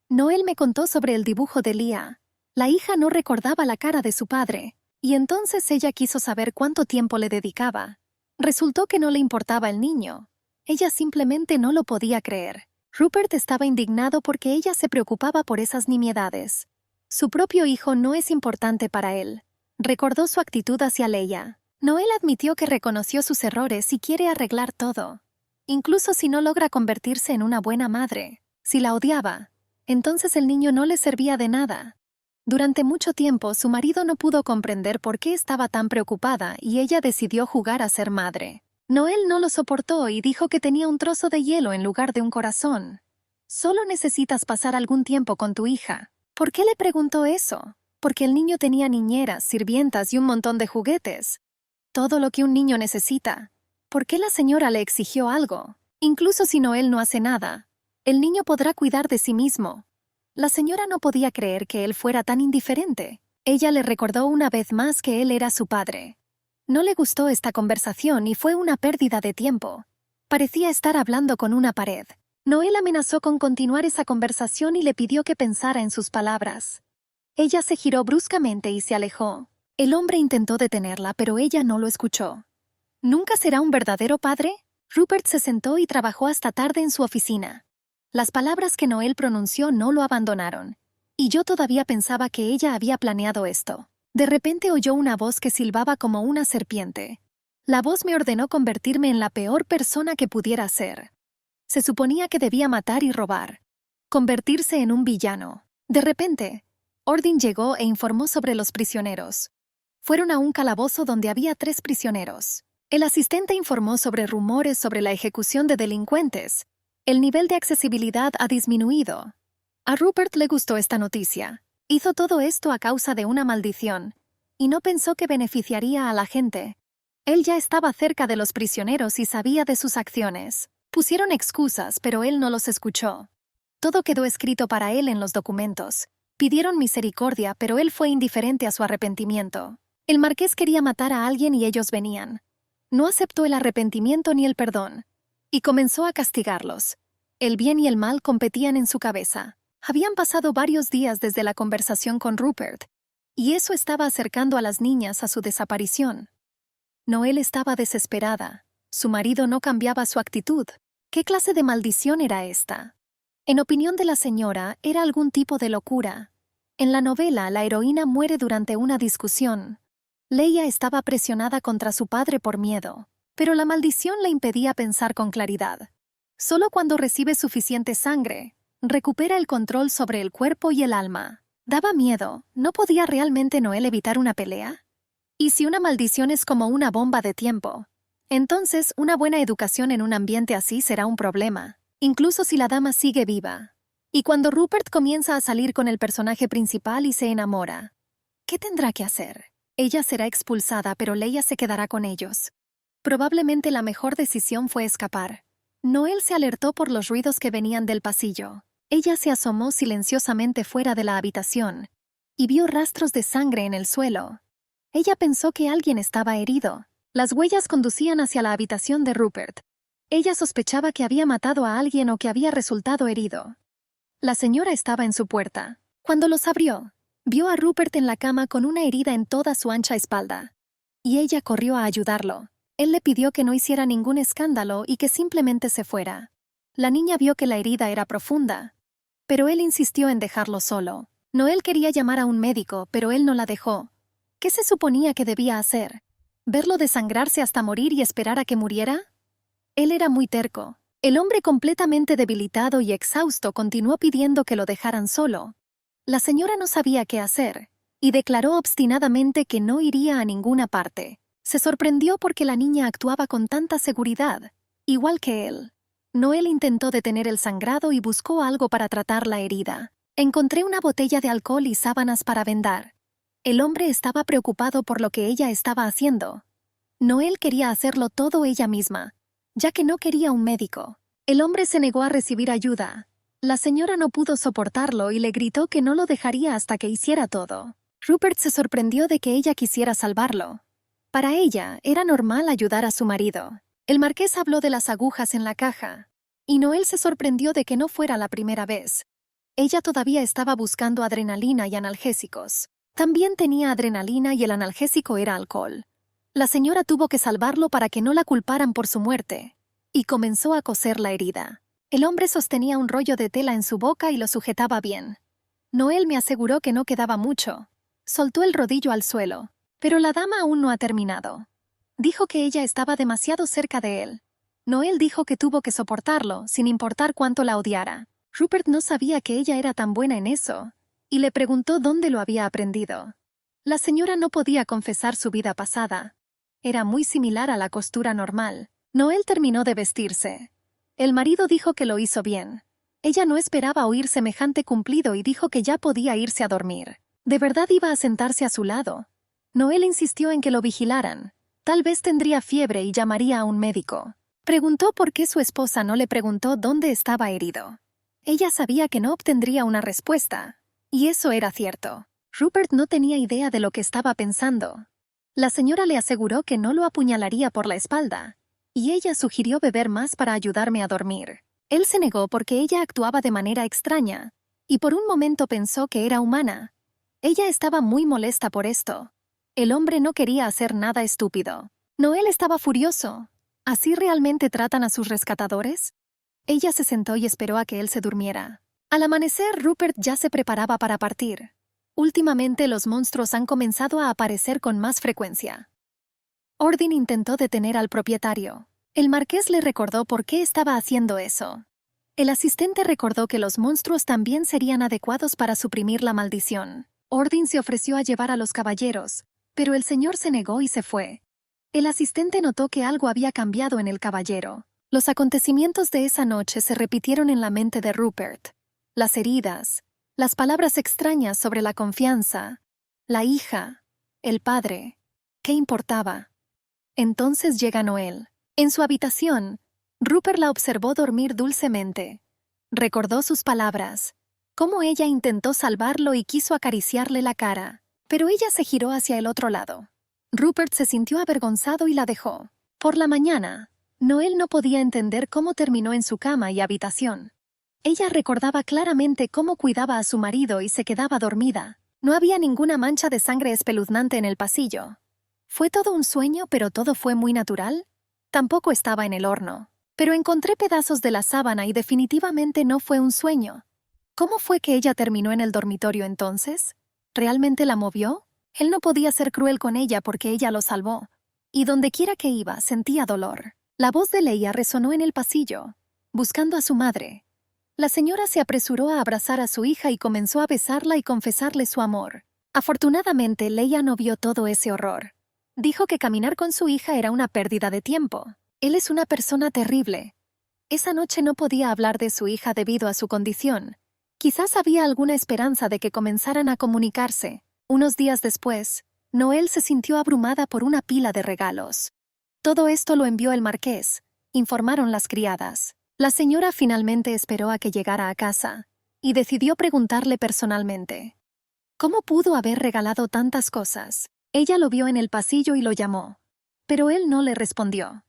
Noel me contó sobre el dibujo de Leah. La hija no recordaba la cara de su padre, y entonces ella quiso saber cuánto tiempo le dedicaba. Resultó que no le importaba el niño. Ella simplemente no lo podía creer. Rupert estaba indignado porque ella se preocupaba por esas nimiedades. Su propio hijo no es importante para él. Recordó su actitud hacia Leia. Noel admitió que reconoció sus errores y quiere arreglar todo. Incluso si no logra convertirse en una buena madre. Si la odiaba, entonces el niño no le servía de nada. Durante mucho tiempo su marido no pudo comprender por qué estaba tan preocupada y ella decidió jugar a ser madre. Noel no lo soportó y dijo que tenía un trozo de hielo en lugar de un corazón. Solo necesitas pasar algún tiempo con tu hija. ¿Por qué le preguntó eso? Porque el niño tenía niñeras, sirvientas y un montón de juguetes. Todo lo que un niño necesita. ¿Por qué la señora le exigió algo? Incluso si Noel no hace nada, el niño podrá cuidar de sí mismo. La señora no podía creer que él fuera tan indiferente. Ella le recordó una vez más que él era su padre. No le gustó esta conversación y fue una pérdida de tiempo. Parecía estar hablando con una pared. Noel amenazó con continuar esa conversación y le pidió que pensara en sus palabras. Ella se giró bruscamente y se alejó. El hombre intentó detenerla, pero ella no lo escuchó. ¿Nunca será un verdadero padre? Rupert se sentó y trabajó hasta tarde en su oficina. Las palabras que Noel pronunció no lo abandonaron. Y yo todavía pensaba que ella había planeado esto. De repente oyó una voz que silbaba como una serpiente. La voz me ordenó convertirme en la peor persona que pudiera ser. Se suponía que debía matar y robar. Convertirse en un villano. De repente, Ordin llegó e informó sobre los prisioneros. Fueron a un calabozo donde había 3 prisioneros. El asistente informó sobre rumores sobre la ejecución de delincuentes. El nivel de accesibilidad ha disminuido. A Rupert le gustó esta noticia. Hizo todo esto a causa de una maldición, y no pensó que beneficiaría a la gente. Él ya estaba cerca de los prisioneros y sabía de sus acciones. Pusieron excusas, pero él no los escuchó. Todo quedó escrito para él en los documentos. Pidieron misericordia, pero él fue indiferente a su arrepentimiento. El marqués quería matar a alguien y ellos venían. No aceptó el arrepentimiento ni el perdón. Y comenzó a castigarlos. El bien y el mal competían en su cabeza. Habían pasado varios días desde la conversación con Rupert, y eso estaba acercando a las niñas a su desaparición. Noelle estaba desesperada. Su marido no cambiaba su actitud. ¿Qué clase de maldición era esta? En opinión de la señora, era algún tipo de locura. En la novela, la heroína muere durante una discusión. Leia estaba presionada contra su padre por miedo, pero la maldición le impedía pensar con claridad. Solo cuando recibe suficiente sangre, recupera el control sobre el cuerpo y el alma. Daba miedo. ¿No podía realmente Noelle evitar una pelea? Y si una maldición es como una bomba de tiempo, entonces una buena educación en un ambiente así será un problema, incluso si la dama sigue viva. Y cuando Rupert comienza a salir con el personaje principal y se enamora, ¿qué tendrá que hacer? Ella será expulsada, pero Leia se quedará con ellos. Probablemente la mejor decisión fue escapar. Noelle se alertó por los ruidos que venían del pasillo. Ella se asomó silenciosamente fuera de la habitación y vio rastros de sangre en el suelo. Ella pensó que alguien estaba herido. Las huellas conducían hacia la habitación de Rupert. Ella sospechaba que había matado a alguien o que había resultado herido. La señora estaba en su puerta. Cuando los abrió, vio a Rupert en la cama con una herida en toda su ancha espalda. Y ella corrió a ayudarlo. Él le pidió que no hiciera ningún escándalo y que simplemente se fuera. La niña vio que la herida era profunda, pero él insistió en dejarlo solo. Noelle quería llamar a un médico, pero él no la dejó. ¿Qué se suponía que debía hacer? ¿Verlo desangrarse hasta morir y esperar a que muriera? Él era muy terco. El hombre completamente debilitado y exhausto continuó pidiendo que lo dejaran solo. La señora no sabía qué hacer, y declaró obstinadamente que no iría a ninguna parte. Se sorprendió porque la niña actuaba con tanta seguridad, igual que él. Noelle intentó detener el sangrado y buscó algo para tratar la herida. Encontré una botella de alcohol y sábanas para vendar. El hombre estaba preocupado por lo que ella estaba haciendo. Noelle quería hacerlo todo ella misma, ya que no quería un médico. El hombre se negó a recibir ayuda. La señora no pudo soportarlo y le gritó que no lo dejaría hasta que hiciera todo. Rupert se sorprendió de que ella quisiera salvarlo. Para ella, era normal ayudar a su marido. El marqués habló de las agujas en la caja, y Noelle se sorprendió de que no fuera la primera vez. Ella todavía estaba buscando adrenalina y analgésicos. También tenía adrenalina y el analgésico era alcohol. La señora tuvo que salvarlo para que no la culparan por su muerte, y comenzó a coser la herida. El hombre sostenía un rollo de tela en su boca y lo sujetaba bien. Noelle me aseguró que no quedaba mucho. Soltó el rodillo al suelo, pero la dama aún no ha terminado. Dijo que ella estaba demasiado cerca de él. Noelle dijo que tuvo que soportarlo, sin importar cuánto la odiara. Rupert no sabía que ella era tan buena en eso, y le preguntó dónde lo había aprendido. La señora no podía confesar su vida pasada. Era muy similar a la costura normal. Noelle terminó de vestirse. El marido dijo que lo hizo bien. Ella no esperaba oír semejante cumplido y dijo que ya podía irse a dormir. De verdad iba a sentarse a su lado. Noelle insistió en que lo vigilaran. Tal vez tendría fiebre y llamaría a un médico. Preguntó por qué su esposa no le preguntó dónde estaba herido. Ella sabía que no obtendría una respuesta, y eso era cierto. Rupert no tenía idea de lo que estaba pensando. La señora le aseguró que no lo apuñalaría por la espalda, y ella sugirió beber más para ayudarme a dormir. Él se negó porque ella actuaba de manera extraña, y por un momento pensó que era humana. Ella estaba muy molesta por esto. El hombre no quería hacer nada estúpido. Noelle estaba furioso. ¿Así realmente tratan a sus rescatadores? Ella se sentó y esperó a que él se durmiera. Al amanecer, Rupert ya se preparaba para partir. Últimamente los monstruos han comenzado a aparecer con más frecuencia. Ordin intentó detener al propietario. El marqués le recordó por qué estaba haciendo eso. El asistente recordó que los monstruos también serían adecuados para suprimir la maldición. Ordin se ofreció a llevar a los caballeros, pero el señor se negó y se fue. El asistente notó que algo había cambiado en el caballero. Los acontecimientos de esa noche se repitieron en la mente de Rupert. Las heridas, las palabras extrañas sobre la confianza, la hija, el padre. ¿Qué importaba? Entonces llega Noelle. En su habitación, Rupert la observó dormir dulcemente. Recordó sus palabras, cómo ella intentó salvarlo y quiso acariciarle la cara, pero ella se giró hacia el otro lado. Rupert se sintió avergonzado y la dejó. Por la mañana, Noel no podía entender cómo terminó en su cama y habitación. Ella recordaba claramente cómo cuidaba a su marido y se quedaba dormida. No había ninguna mancha de sangre espeluznante en el pasillo. ¿Fue todo un sueño, pero todo fue muy natural? Tampoco estaba en el horno. Pero encontré pedazos de la sábana y definitivamente no fue un sueño. ¿Cómo fue que ella terminó en el dormitorio entonces? ¿Realmente la movió? Él no podía ser cruel con ella porque ella lo salvó. Y dondequiera que iba, sentía dolor. La voz de Leia resonó en el pasillo, buscando a su madre. La señora se apresuró a abrazar a su hija y comenzó a besarla y confesarle su amor. Afortunadamente, Leia no vio todo ese horror. Dijo que caminar con su hija era una pérdida de tiempo. Él es una persona terrible. Esa noche no podía hablar de su hija debido a su condición. Quizás había alguna esperanza de que comenzaran a comunicarse. Unos días después, Noel se sintió abrumada por una pila de regalos. Todo esto lo envió el marqués, informaron las criadas. La señora finalmente esperó a que llegara a casa y decidió preguntarle personalmente. ¿Cómo pudo haber regalado tantas cosas? Ella lo vio en el pasillo y lo llamó. Pero él no le respondió.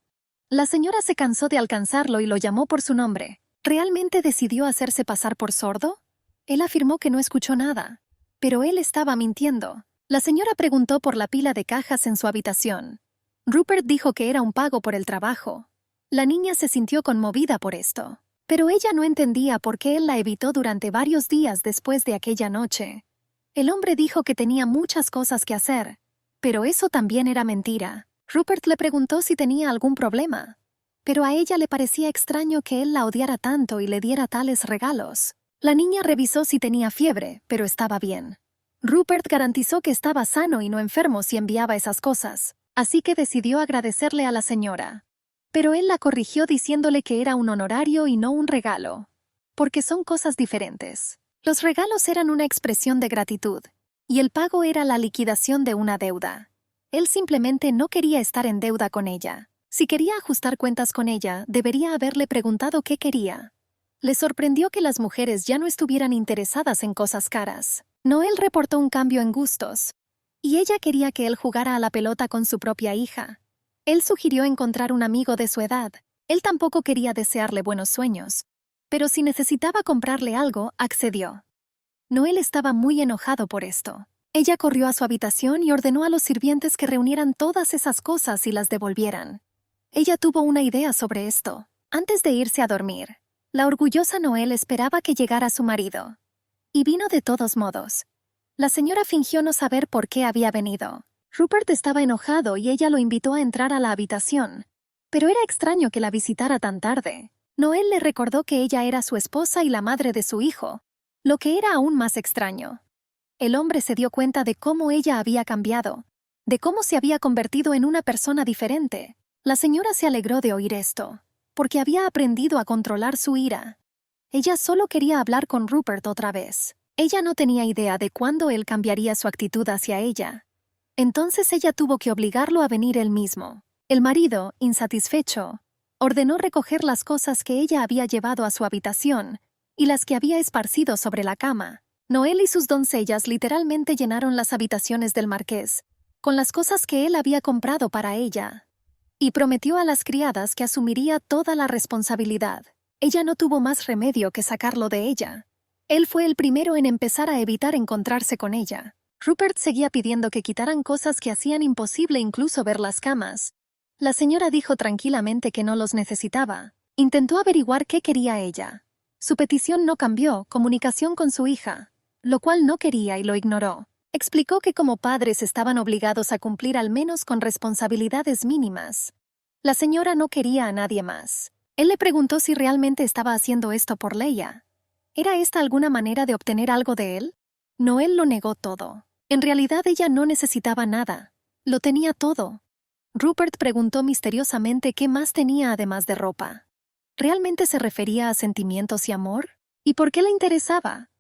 La señora se cansó de alcanzarlo y lo llamó por su nombre. ¿Realmente decidió hacerse pasar por sordo? Él afirmó que no escuchó nada. Pero él estaba mintiendo. La señora preguntó por la pila de cajas en su habitación. Rupert dijo que era un pago por el trabajo. La niña se sintió conmovida por esto. Pero ella no entendía por qué él la evitó durante varios días después de aquella noche. El hombre dijo que tenía muchas cosas que hacer. Pero eso también era mentira. Rupert le preguntó si tenía algún problema. Pero a ella le parecía extraño que él la odiara tanto y le diera tales regalos. La niña revisó si tenía fiebre, pero estaba bien. Rupert garantizó que estaba sano y no enfermo si enviaba esas cosas, así que decidió agradecerle a la señora. Pero él la corrigió diciéndole que era un honorario y no un regalo, porque son cosas diferentes. Los regalos eran una expresión de gratitud, y el pago era la liquidación de una deuda. Él simplemente no quería estar en deuda con ella. Si quería ajustar cuentas con ella, debería haberle preguntado qué quería. Le sorprendió que las mujeres ya no estuvieran interesadas en cosas caras. Noel reportó un cambio en gustos, y ella quería que él jugara a la pelota con su propia hija. Él sugirió encontrar un amigo de su edad. Él tampoco quería desearle buenos sueños, pero si necesitaba comprarle algo, accedió. Noel estaba muy enojado por esto. Ella corrió a su habitación y ordenó a los sirvientes que reunieran todas esas cosas y las devolvieran. Ella tuvo una idea sobre esto. Antes de irse a dormir, la orgullosa Noel esperaba que llegara su marido. Y vino de todos modos. La señora fingió no saber por qué había venido. Rupert estaba enojado y ella lo invitó a entrar a la habitación. Pero era extraño que la visitara tan tarde. Noel le recordó que ella era su esposa y la madre de su hijo, lo que era aún más extraño. El hombre se dio cuenta de cómo ella había cambiado, de cómo se había convertido en una persona diferente. La señora se alegró de oír esto, porque había aprendido a controlar su ira. Ella solo quería hablar con Rupert otra vez. Ella no tenía idea de cuándo él cambiaría su actitud hacia ella. Entonces ella tuvo que obligarlo a venir él mismo. El marido, insatisfecho, ordenó recoger las cosas que ella había llevado a su habitación y las que había esparcido sobre la cama. Noel y sus doncellas literalmente llenaron las habitaciones del marqués con las cosas que él había comprado para ella, y prometió a las criadas que asumiría toda la responsabilidad. Ella no tuvo más remedio que sacarlo de ella. Él fue el primero en empezar a evitar encontrarse con ella. Rupert seguía pidiendo que quitaran cosas que hacían imposible incluso ver las camas. La señora dijo tranquilamente que no los necesitaba. Intentó averiguar qué quería ella. Su petición no cambió, comunicación con su hija, lo cual no quería y lo ignoró. Explicó que como padres estaban obligados a cumplir al menos con responsabilidades mínimas. La señora no quería a nadie más. Él le preguntó si realmente estaba haciendo esto por Leia. ¿Era esta alguna manera de obtener algo de él? Noel lo negó todo. En realidad ella no necesitaba nada. Lo tenía todo. Rupert preguntó misteriosamente qué más tenía además de ropa. ¿Realmente se refería a sentimientos y amor? ¿Y por qué le interesaba?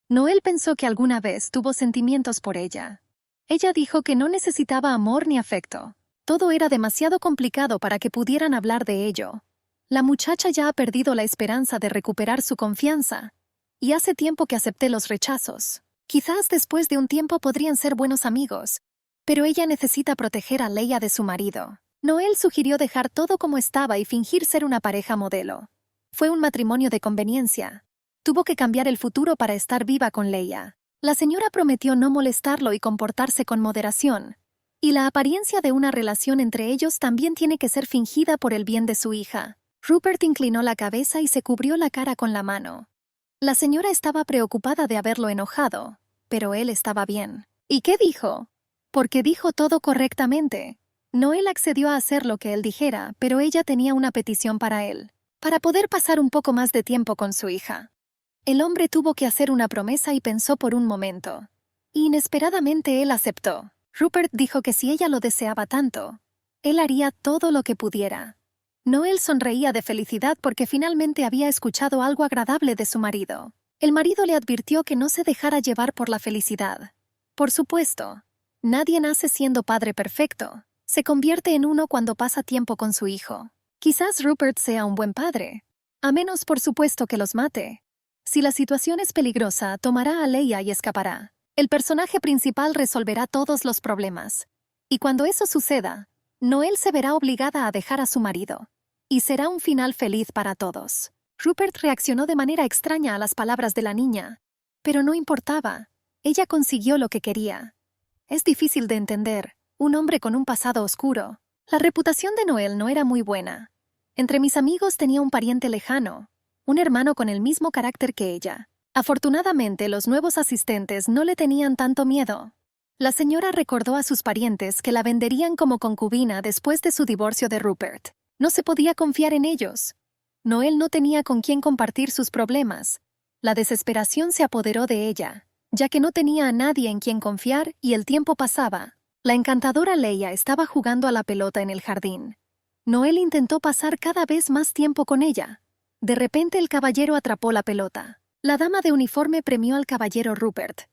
Noel pensó que alguna vez tuvo sentimientos por ella. Ella dijo que no necesitaba amor ni afecto. Todo era demasiado complicado para que pudieran hablar de ello. La muchacha ya ha perdido la esperanza de recuperar su confianza. Y hace tiempo que acepté los rechazos. Quizás después de un tiempo podrían ser buenos amigos. Pero ella necesita proteger a Leia de su marido. Noel sugirió dejar todo como estaba y fingir ser una pareja modelo. Fue un matrimonio de conveniencia. Tuvo que cambiar el futuro para estar viva con Leia. La señora prometió no molestarlo y comportarse con moderación. Y la apariencia de una relación entre ellos también tiene que ser fingida por el bien de su hija. Rupert inclinó la cabeza y se cubrió la cara con la mano. La señora estaba preocupada de haberlo enojado, pero él estaba bien. ¿Y qué dijo? Porque dijo todo correctamente. Noel accedió a hacer lo que él dijera, pero ella tenía una petición para él, para poder pasar un poco más de tiempo con su hija. El hombre tuvo que hacer una promesa y pensó por un momento. Inesperadamente él aceptó. Rupert dijo que si ella lo deseaba tanto, él haría todo lo que pudiera. Noel sonreía de felicidad porque finalmente había escuchado algo agradable de su marido. El marido le advirtió que no se dejara llevar por la felicidad. Por supuesto, nadie nace siendo padre perfecto. Se convierte en uno cuando pasa tiempo con su hijo. Quizás Rupert sea un buen padre. A menos, por supuesto, que los mate. Si la situación es peligrosa, tomará a Leia y escapará. El personaje principal resolverá todos los problemas. Y cuando eso suceda, Noel se verá obligada a dejar a su marido. Y será un final feliz para todos. Rupert reaccionó de manera extraña a las palabras de la niña. Pero no importaba. Ella consiguió lo que quería. Es difícil de entender. Un hombre con un pasado oscuro. La reputación de Noel no era muy buena. Entre mis amigos tenía un pariente lejano, un hermano con el mismo carácter que ella. Afortunadamente, los nuevos asistentes no le tenían tanto miedo. La señora recordó a sus parientes que la venderían como concubina después de su divorcio de Rupert. No se podía confiar en ellos. Noel no tenía con quién compartir sus problemas. La desesperación se apoderó de ella, ya que no tenía a nadie en quien confiar y el tiempo pasaba. La encantadora Leia estaba jugando a la pelota en el jardín. Noel intentó pasar cada vez más tiempo con ella. De repente el caballero atrapó la pelota. La dama de uniforme premió al caballero Rupert.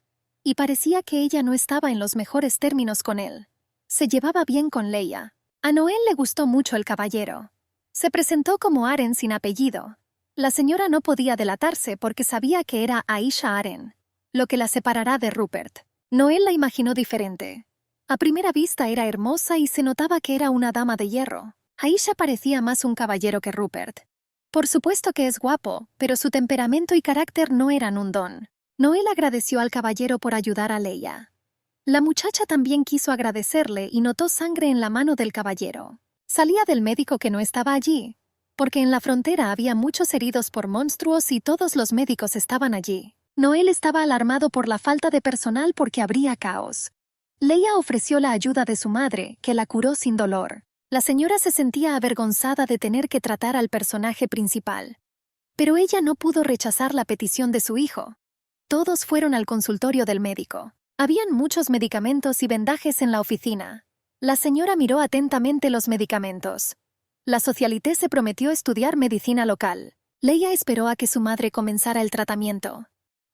Y parecía que ella no estaba en los mejores términos con él. Se llevaba bien con Leia. A Noel le gustó mucho el caballero. Se presentó como Aren sin apellido. La señora no podía delatarse porque sabía que era Aisha Aren, lo que la separará de Rupert. Noel la imaginó diferente. A primera vista era hermosa y se notaba que era una dama de hierro. Aisha parecía más un caballero que Rupert. Por supuesto que es guapo, pero su temperamento y carácter no eran un don. Noel agradeció al caballero por ayudar a Leia. La muchacha también quiso agradecerle y notó sangre en la mano del caballero. Salía del médico que no estaba allí, porque en la frontera había muchos heridos por monstruos y todos los médicos estaban allí. Noel estaba alarmado por la falta de personal porque habría caos. Leia ofreció la ayuda de su madre, que la curó sin dolor. La señora se sentía avergonzada de tener que tratar al personaje principal. Pero ella no pudo rechazar la petición de su hijo. Todos fueron al consultorio del médico. Habían muchos medicamentos y vendajes en la oficina. La señora miró atentamente los medicamentos. La socialité se prometió estudiar medicina local. Leia esperó a que su madre comenzara el tratamiento.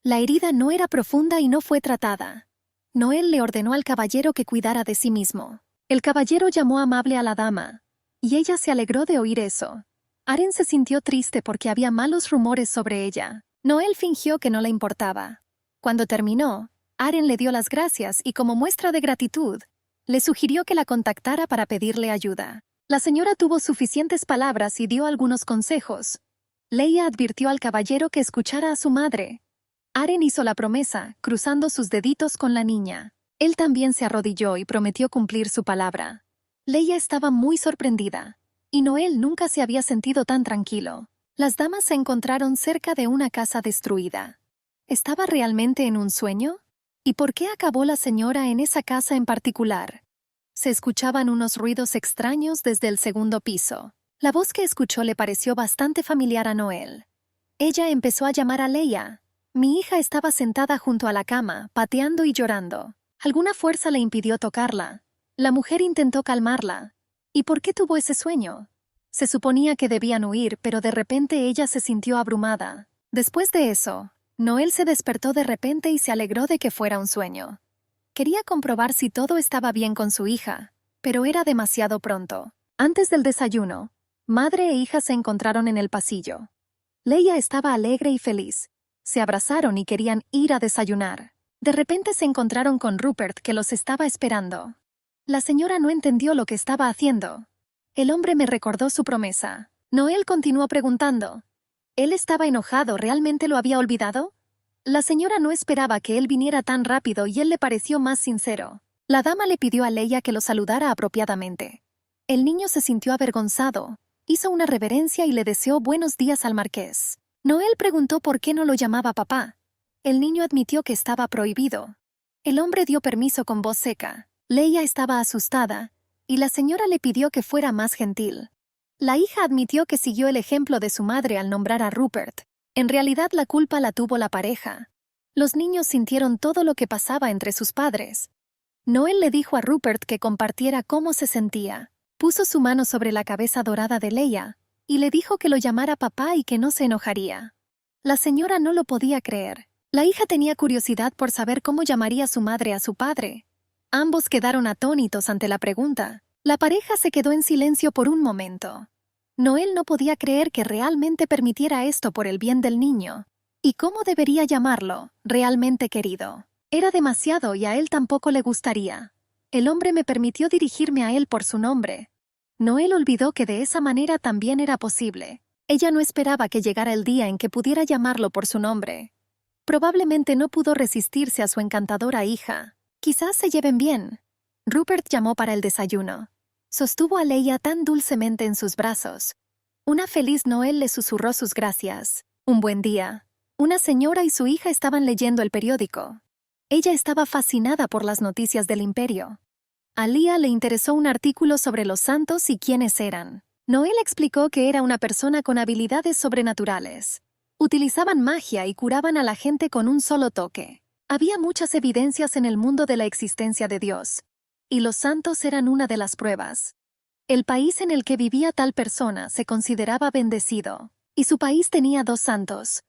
La herida no era profunda y no fue tratada. Noel le ordenó al caballero que cuidara de sí mismo. El caballero llamó amable a la dama, y ella se alegró de oír eso. Aren se sintió triste porque había malos rumores sobre ella. Noel fingió que no le importaba. Cuando terminó, Aren le dio las gracias y como muestra de gratitud, le sugirió que la contactara para pedirle ayuda. La señora tuvo suficientes palabras y dio algunos consejos. Leia advirtió al caballero que escuchara a su madre. Aren hizo la promesa, cruzando sus deditos con la niña. Él también se arrodilló y prometió cumplir su palabra. Leia estaba muy sorprendida, y Noel nunca se había sentido tan tranquilo. Las damas se encontraron cerca de una casa destruida. ¿Estaba realmente en un sueño? ¿Y por qué acabó la señora en esa casa en particular? Se escuchaban unos ruidos extraños desde el segundo piso. La voz que escuchó le pareció bastante familiar a Noel. Ella empezó a llamar a Leia. Mi hija estaba sentada junto a la cama, pateando y llorando. Alguna fuerza le impidió tocarla. La mujer intentó calmarla. ¿Y por qué tuvo ese sueño? Se suponía que debían huir, pero de repente ella se sintió abrumada. Después de eso, Noel se despertó de repente y se alegró de que fuera un sueño. Quería comprobar si todo estaba bien con su hija, pero era demasiado pronto. Antes del desayuno, Madre e hija se encontraron en el pasillo. Leia estaba alegre y feliz. Se abrazaron y querían ir a desayunar. De repente se encontraron con Rupert, que los estaba esperando. La señora no entendió lo que estaba haciendo. El hombre me recordó su promesa. Noel continuó preguntando. ¿Él estaba enojado? ¿Realmente lo había olvidado? La señora no esperaba que él viniera tan rápido y él le pareció más sincero. La dama le pidió a Leia que lo saludara apropiadamente. El niño se sintió avergonzado. Hizo una reverencia y le deseó buenos días al marqués. Noel preguntó por qué no lo llamaba papá. El niño admitió que estaba prohibido. El hombre dio permiso con voz seca. Leia estaba asustada, y la señora le pidió que fuera más gentil. La hija admitió que siguió el ejemplo de su madre al nombrar a Rupert. En realidad la culpa la tuvo la pareja. Los niños sintieron todo lo que pasaba entre sus padres. Noel le dijo a Rupert que compartiera cómo se sentía. Puso su mano sobre la cabeza dorada de Leia, y le dijo que lo llamara papá y que no se enojaría. La señora no lo podía creer. La hija tenía curiosidad por saber cómo llamaría su madre a su padre. Ambos quedaron atónitos ante la pregunta. La pareja se quedó en silencio por un momento. Noel no podía creer que realmente permitiera esto por el bien del niño. ¿Y cómo debería llamarlo? Realmente querido. Era demasiado y a él tampoco le gustaría. El hombre me permitió dirigirme a él por su nombre. Noel olvidó que de esa manera también era posible. Ella no esperaba que llegara el día en que pudiera llamarlo por su nombre. Probablemente no pudo resistirse a su encantadora hija. Quizás se lleven bien. Rupert llamó para el desayuno. Sostuvo a Leia tan dulcemente en sus brazos. Una feliz Noel le susurró sus gracias. Un buen día. Una señora y su hija estaban leyendo el periódico. Ella estaba fascinada por las noticias del imperio. A Leia le interesó un artículo sobre los santos y quiénes eran. Noel explicó que era una persona con habilidades sobrenaturales. Utilizaban magia y curaban a la gente con un solo toque. Había muchas evidencias en el mundo de la existencia de Dios, y los santos eran una de las pruebas. El país en el que vivía tal persona se consideraba bendecido, y su país tenía 2 santos.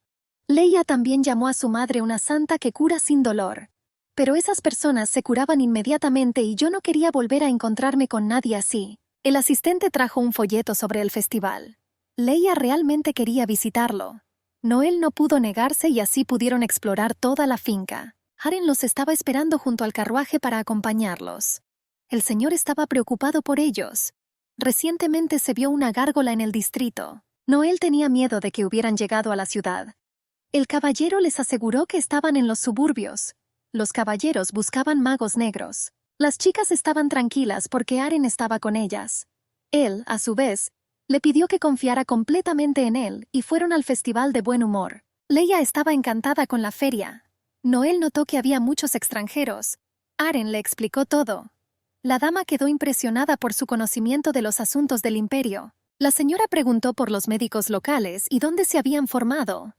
Leia también llamó a su madre una santa que cura sin dolor. Pero esas personas se curaban inmediatamente y yo no quería volver a encontrarme con nadie así. El asistente trajo un folleto sobre el festival. Leia realmente quería visitarlo. Noel no pudo negarse y así pudieron explorar toda la finca. Aren los estaba esperando junto al carruaje para acompañarlos. El señor estaba preocupado por ellos. Recientemente se vio una gárgola en el distrito. Noel tenía miedo de que hubieran llegado a la ciudad. El caballero les aseguró que estaban en los suburbios. Los caballeros buscaban magos negros. Las chicas estaban tranquilas porque Aren estaba con ellas. Él, a su vez, le pidió que confiara completamente en él y fueron al festival de buen humor. Leia estaba encantada con la feria. Noel notó que había muchos extranjeros. Aren le explicó todo. La dama quedó impresionada por su conocimiento de los asuntos del imperio. La señora preguntó por los médicos locales y dónde se habían formado.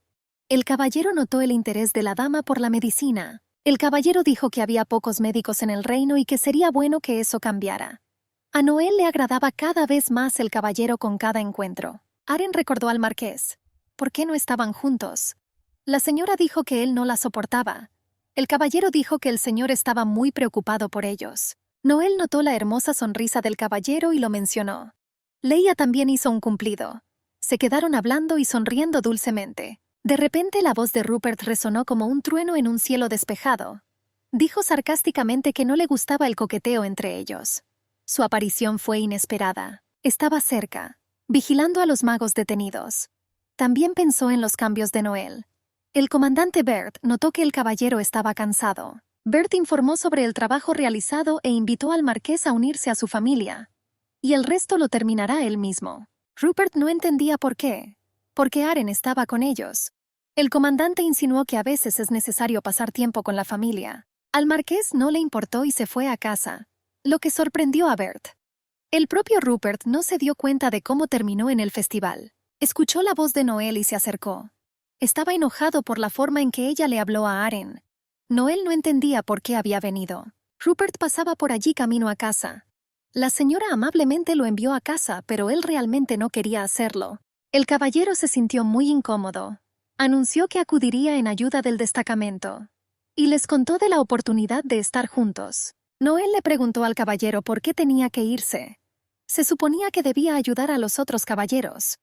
El caballero notó el interés de la dama por la medicina. El caballero dijo que había pocos médicos en el reino y que sería bueno que eso cambiara. A Noel le agradaba cada vez más el caballero con cada encuentro. Aren recordó al marqués. ¿Por qué no estaban juntos? La señora dijo que él no la soportaba. El caballero dijo que el señor estaba muy preocupado por ellos. Noel notó la hermosa sonrisa del caballero y lo mencionó. Leia también hizo un cumplido. Se quedaron hablando y sonriendo dulcemente. De repente la voz de Rupert resonó como un trueno en un cielo despejado. Dijo sarcásticamente que no le gustaba el coqueteo entre ellos. Su aparición fue inesperada. Estaba cerca, vigilando a los magos detenidos. También pensó en los cambios de Noel. El comandante Bert notó que el caballero estaba cansado. Bert informó sobre el trabajo realizado e invitó al marqués a unirse a su familia. Y el resto lo terminará él mismo. Rupert no entendía por qué. Porque Aren estaba con ellos. El comandante insinuó que a veces es necesario pasar tiempo con la familia. Al marqués no le importó y se fue a casa, lo que sorprendió a Bert. El propio Rupert no se dio cuenta de cómo terminó en el festival. Escuchó la voz de Noel y se acercó. Estaba enojado por la forma en que ella le habló a Aren. Noel no entendía por qué había venido. Rupert pasaba por allí camino a casa. La señora amablemente lo envió a casa, pero él realmente no quería hacerlo. El caballero se sintió muy incómodo. Anunció que acudiría en ayuda del destacamento. Y les contó de la oportunidad de estar juntos. Noel le preguntó al caballero por qué tenía que irse. Se suponía que debía ayudar a los otros caballeros.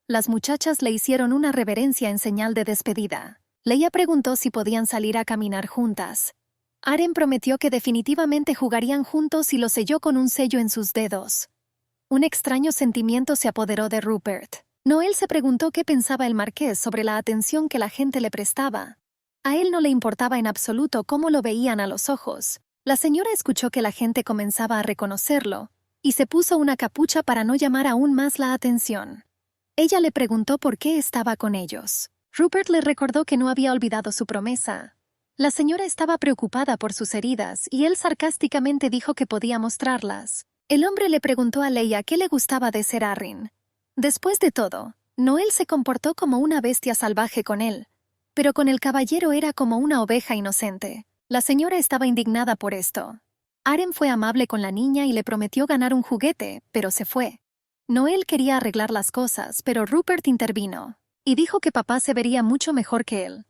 Las muchachas le hicieron una reverencia en señal de despedida. Leia preguntó si podían salir a caminar juntas. Arryn prometió que definitivamente jugarían juntos y lo selló con un sello en sus dedos. Un extraño sentimiento se apoderó de Rupert. Noel se preguntó qué pensaba el marqués sobre la atención que la gente le prestaba. A él no le importaba en absoluto cómo lo veían a los ojos. La señora escuchó que la gente comenzaba a reconocerlo, y se puso una capucha para no llamar aún más la atención. Ella le preguntó por qué estaba con ellos. Rupert le recordó que no había olvidado su promesa. La señora estaba preocupada por sus heridas y él sarcásticamente dijo que podía mostrarlas. El hombre le preguntó a Leia qué le gustaba de ser Arryn. Después de todo, Noel se comportó como una bestia salvaje con él, pero con el caballero era como una oveja inocente. La señora estaba indignada por esto. Arryn fue amable con la niña y le prometió ganar un juguete, pero se fue. Noel quería arreglar las cosas, pero Rupert intervino y dijo que papá se vería mucho mejor que él.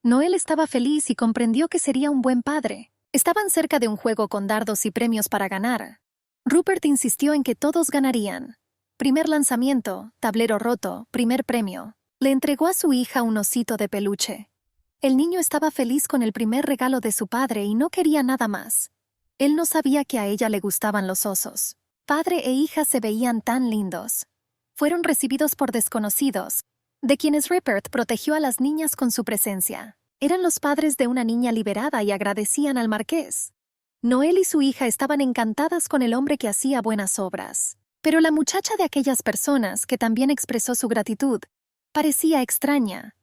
Noel estaba feliz y comprendió que sería un buen padre. Estaban cerca de un juego con dardos y premios para ganar. Rupert insistió en que todos ganarían. Primer lanzamiento, tablero roto, primer premio. Le entregó a su hija un osito de peluche. El niño estaba feliz con el primer regalo de su padre y no quería nada más. Él no sabía que a ella le gustaban los osos. Padre e hija se veían tan lindos. Fueron recibidos por desconocidos, de quienes Rupert protegió a las niñas con su presencia. Eran los padres de una niña liberada y agradecían al marqués. Noel y su hija estaban encantadas con el hombre que hacía buenas obras. Pero la muchacha de aquellas personas, que también expresó su gratitud, parecía extraña.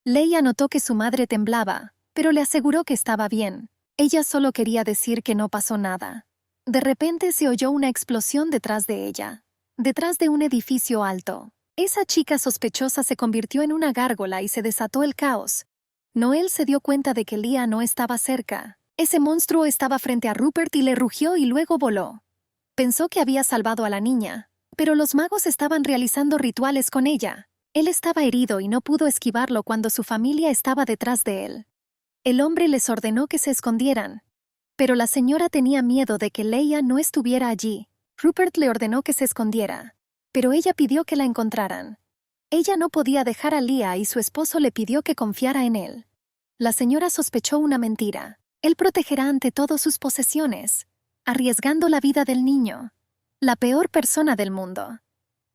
Leia notó que su madre temblaba, pero le aseguró que estaba bien. Ella solo quería decir que no pasó nada. De repente se oyó una explosión detrás de ella, detrás de un edificio alto. Esa chica sospechosa se convirtió en una gárgola y se desató el caos. Noel se dio cuenta de que Leia no estaba cerca. Ese monstruo estaba frente a Rupert y le rugió y luego voló. Pensó que había salvado a la niña, pero los magos estaban realizando rituales con ella. Él estaba herido y no pudo esquivarlo cuando su familia estaba detrás de él. El hombre les ordenó que se escondieran, pero la señora tenía miedo de que Leia no estuviera allí. Rupert le ordenó que se escondiera, pero ella pidió que la encontraran. Ella no podía dejar a Leia y su esposo le pidió que confiara en él. La señora sospechó una mentira. Él protegerá ante todo sus posesiones, arriesgando la vida del niño. La peor persona del mundo.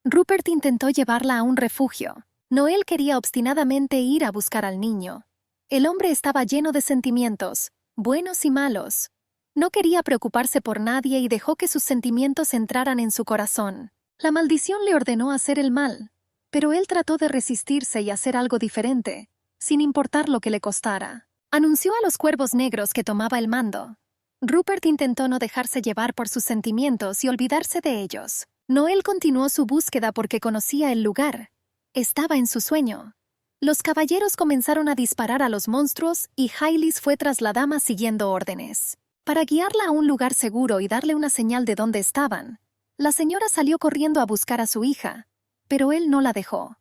Rupert intentó llevarla a un refugio. Noel quería obstinadamente ir a buscar al niño. El hombre estaba lleno de sentimientos, buenos y malos. No quería preocuparse por nadie y dejó que sus sentimientos entraran en su corazón. La maldición le ordenó hacer el mal, pero él trató de resistirse y hacer algo diferente, sin importar lo que le costara. Anunció a los cuervos negros que tomaba el mando. Rupert intentó no dejarse llevar por sus sentimientos y olvidarse de ellos. Noel continuó su búsqueda porque conocía el lugar. Estaba en su sueño. Los caballeros comenzaron a disparar a los monstruos y Hailis fue tras la dama siguiendo órdenes. Para guiarla a un lugar seguro y darle una señal de dónde estaban, la señora salió corriendo a buscar a su hija, pero él no la dejó.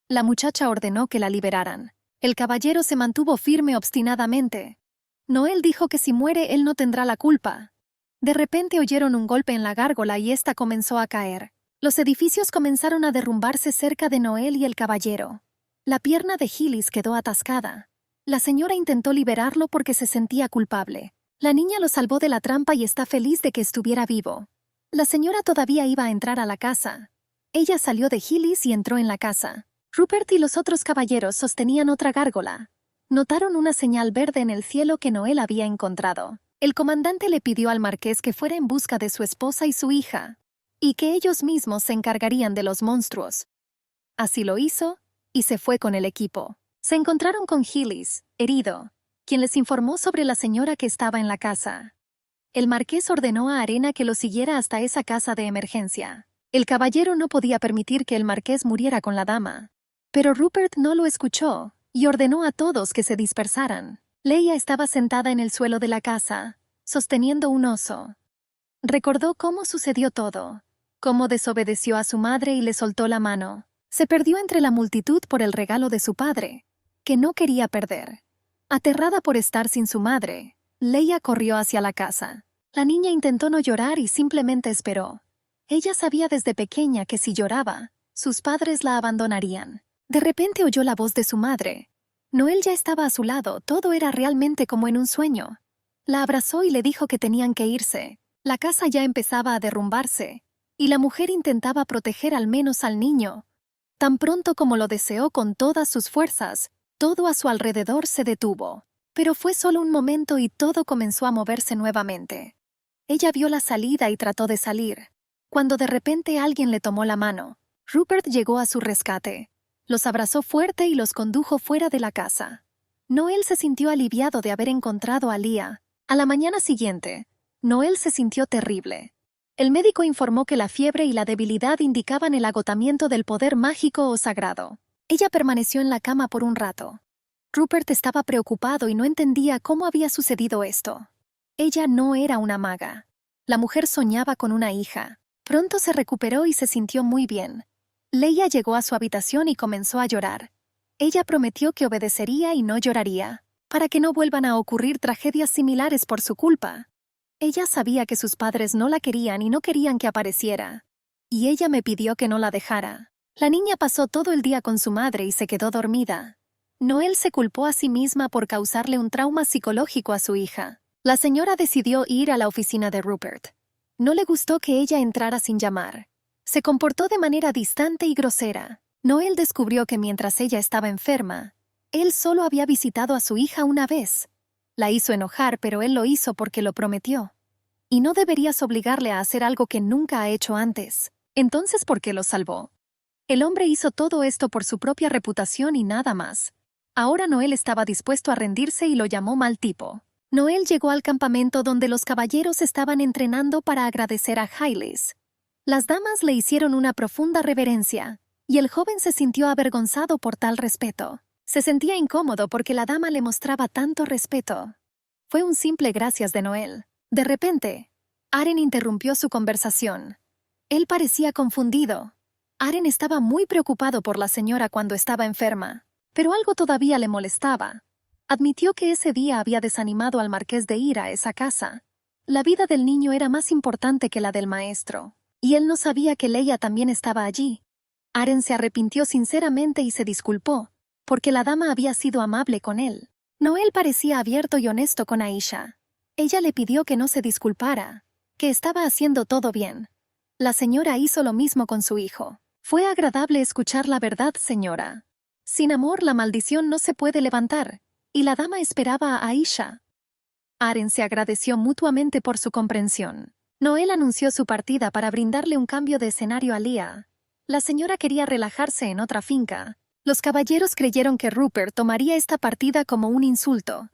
La muchacha ordenó que la liberaran. El caballero se mantuvo firme obstinadamente. Noel dijo que si muere él no tendrá la culpa. De repente oyeron un golpe en la gárgola y ésta comenzó a caer. Los edificios comenzaron a derrumbarse cerca de Noel y el caballero. La pierna de Hailis quedó atascada. La señora intentó liberarlo porque se sentía culpable. La niña lo salvó de la trampa y está feliz de que estuviera vivo. La señora todavía iba a entrar a la casa. Ella salió de Hailis y entró en la casa. Rupert y los otros caballeros sostenían otra gárgola. Notaron una señal verde en el cielo que Noel había encontrado. El comandante le pidió al marqués que fuera en busca de su esposa y su hija, y que ellos mismos se encargarían de los monstruos. Así lo hizo, y se fue con el equipo. Se encontraron con Hailis, herido, quien les informó sobre la señora que estaba en la casa. El marqués ordenó a Arena que lo siguiera hasta esa casa de emergencia. El caballero no podía permitir que el marqués muriera con la dama. Pero Rupert no lo escuchó, y ordenó a todos que se dispersaran. Leia estaba sentada en el suelo de la casa, sosteniendo un oso. Recordó cómo sucedió todo, cómo desobedeció a su madre y le soltó la mano. Se perdió entre la multitud por el regalo de su padre, que no quería perder. Aterrada por estar sin su madre, Leia corrió hacia la casa. La niña intentó no llorar y simplemente esperó. Ella sabía desde pequeña que si lloraba, sus padres la abandonarían. De repente oyó la voz de su madre. Noel ya estaba a su lado, todo era realmente como en un sueño. La abrazó y le dijo que tenían que irse. La casa ya empezaba a derrumbarse, y la mujer intentaba proteger al menos al niño. Tan pronto como lo deseó con todas sus fuerzas, todo a su alrededor se detuvo. Pero fue solo un momento y todo comenzó a moverse nuevamente. Ella vio la salida y trató de salir, cuando de repente alguien le tomó la mano. Rupert llegó a su rescate. Los abrazó fuerte y los condujo fuera de la casa. Noel se sintió aliviado de haber encontrado a Leah. A la mañana siguiente, Noel se sintió terrible. El médico informó que la fiebre y la debilidad indicaban el agotamiento del poder mágico o sagrado. Ella permaneció en la cama por un rato. Rupert estaba preocupado y no entendía cómo había sucedido esto. Ella no era una maga. La mujer soñaba con una hija. Pronto se recuperó y se sintió muy bien. Leah llegó a su habitación y comenzó a llorar. Ella prometió que obedecería y no lloraría, para que no vuelvan a ocurrir tragedias similares por su culpa. Ella sabía que sus padres no la querían y no querían que apareciera. Y ella me pidió que no la dejara. La niña pasó todo el día con su madre y se quedó dormida. Noel se culpó a sí misma por causarle un trauma psicológico a su hija. La señora decidió ir a la oficina de Rupert. No le gustó que ella entrara sin llamar. Se comportó de manera distante y grosera. Noel descubrió que mientras ella estaba enferma, él solo había visitado a su hija una vez. La hizo enojar, pero él lo hizo porque lo prometió. Y no deberías obligarle a hacer algo que nunca ha hecho antes. Entonces, ¿por qué lo salvó? El hombre hizo todo esto por su propia reputación y nada más. Ahora Noel estaba dispuesto a rendirse y lo llamó mal tipo. Noel llegó al campamento donde los caballeros estaban entrenando para agradecer a Hyles. Las damas le hicieron una profunda reverencia, y el joven se sintió avergonzado por tal respeto. Se sentía incómodo porque la dama le mostraba tanto respeto. Fue un simple gracias de Noel. De repente, Aren interrumpió su conversación. Él parecía confundido. Aren estaba muy preocupado por la señora cuando estaba enferma, pero algo todavía le molestaba. Admitió que ese día había desanimado al marqués de ir a esa casa. La vida del niño era más importante que la del maestro, y él no sabía que Leah también estaba allí. Aren se arrepintió sinceramente y se disculpó, porque la dama había sido amable con él. Noel parecía abierto y honesto con Aisha. Ella le pidió que no se disculpara, que estaba haciendo todo bien. La señora hizo lo mismo con su hijo. Fue agradable escuchar la verdad, señora. Sin amor la maldición no se puede levantar, y la dama esperaba a Aisha. Aren se agradeció mutuamente por su comprensión. Noel anunció su partida para brindarle un cambio de escenario a Leah. La señora quería relajarse en otra finca. Los caballeros creyeron que Rupert tomaría esta partida como un insulto.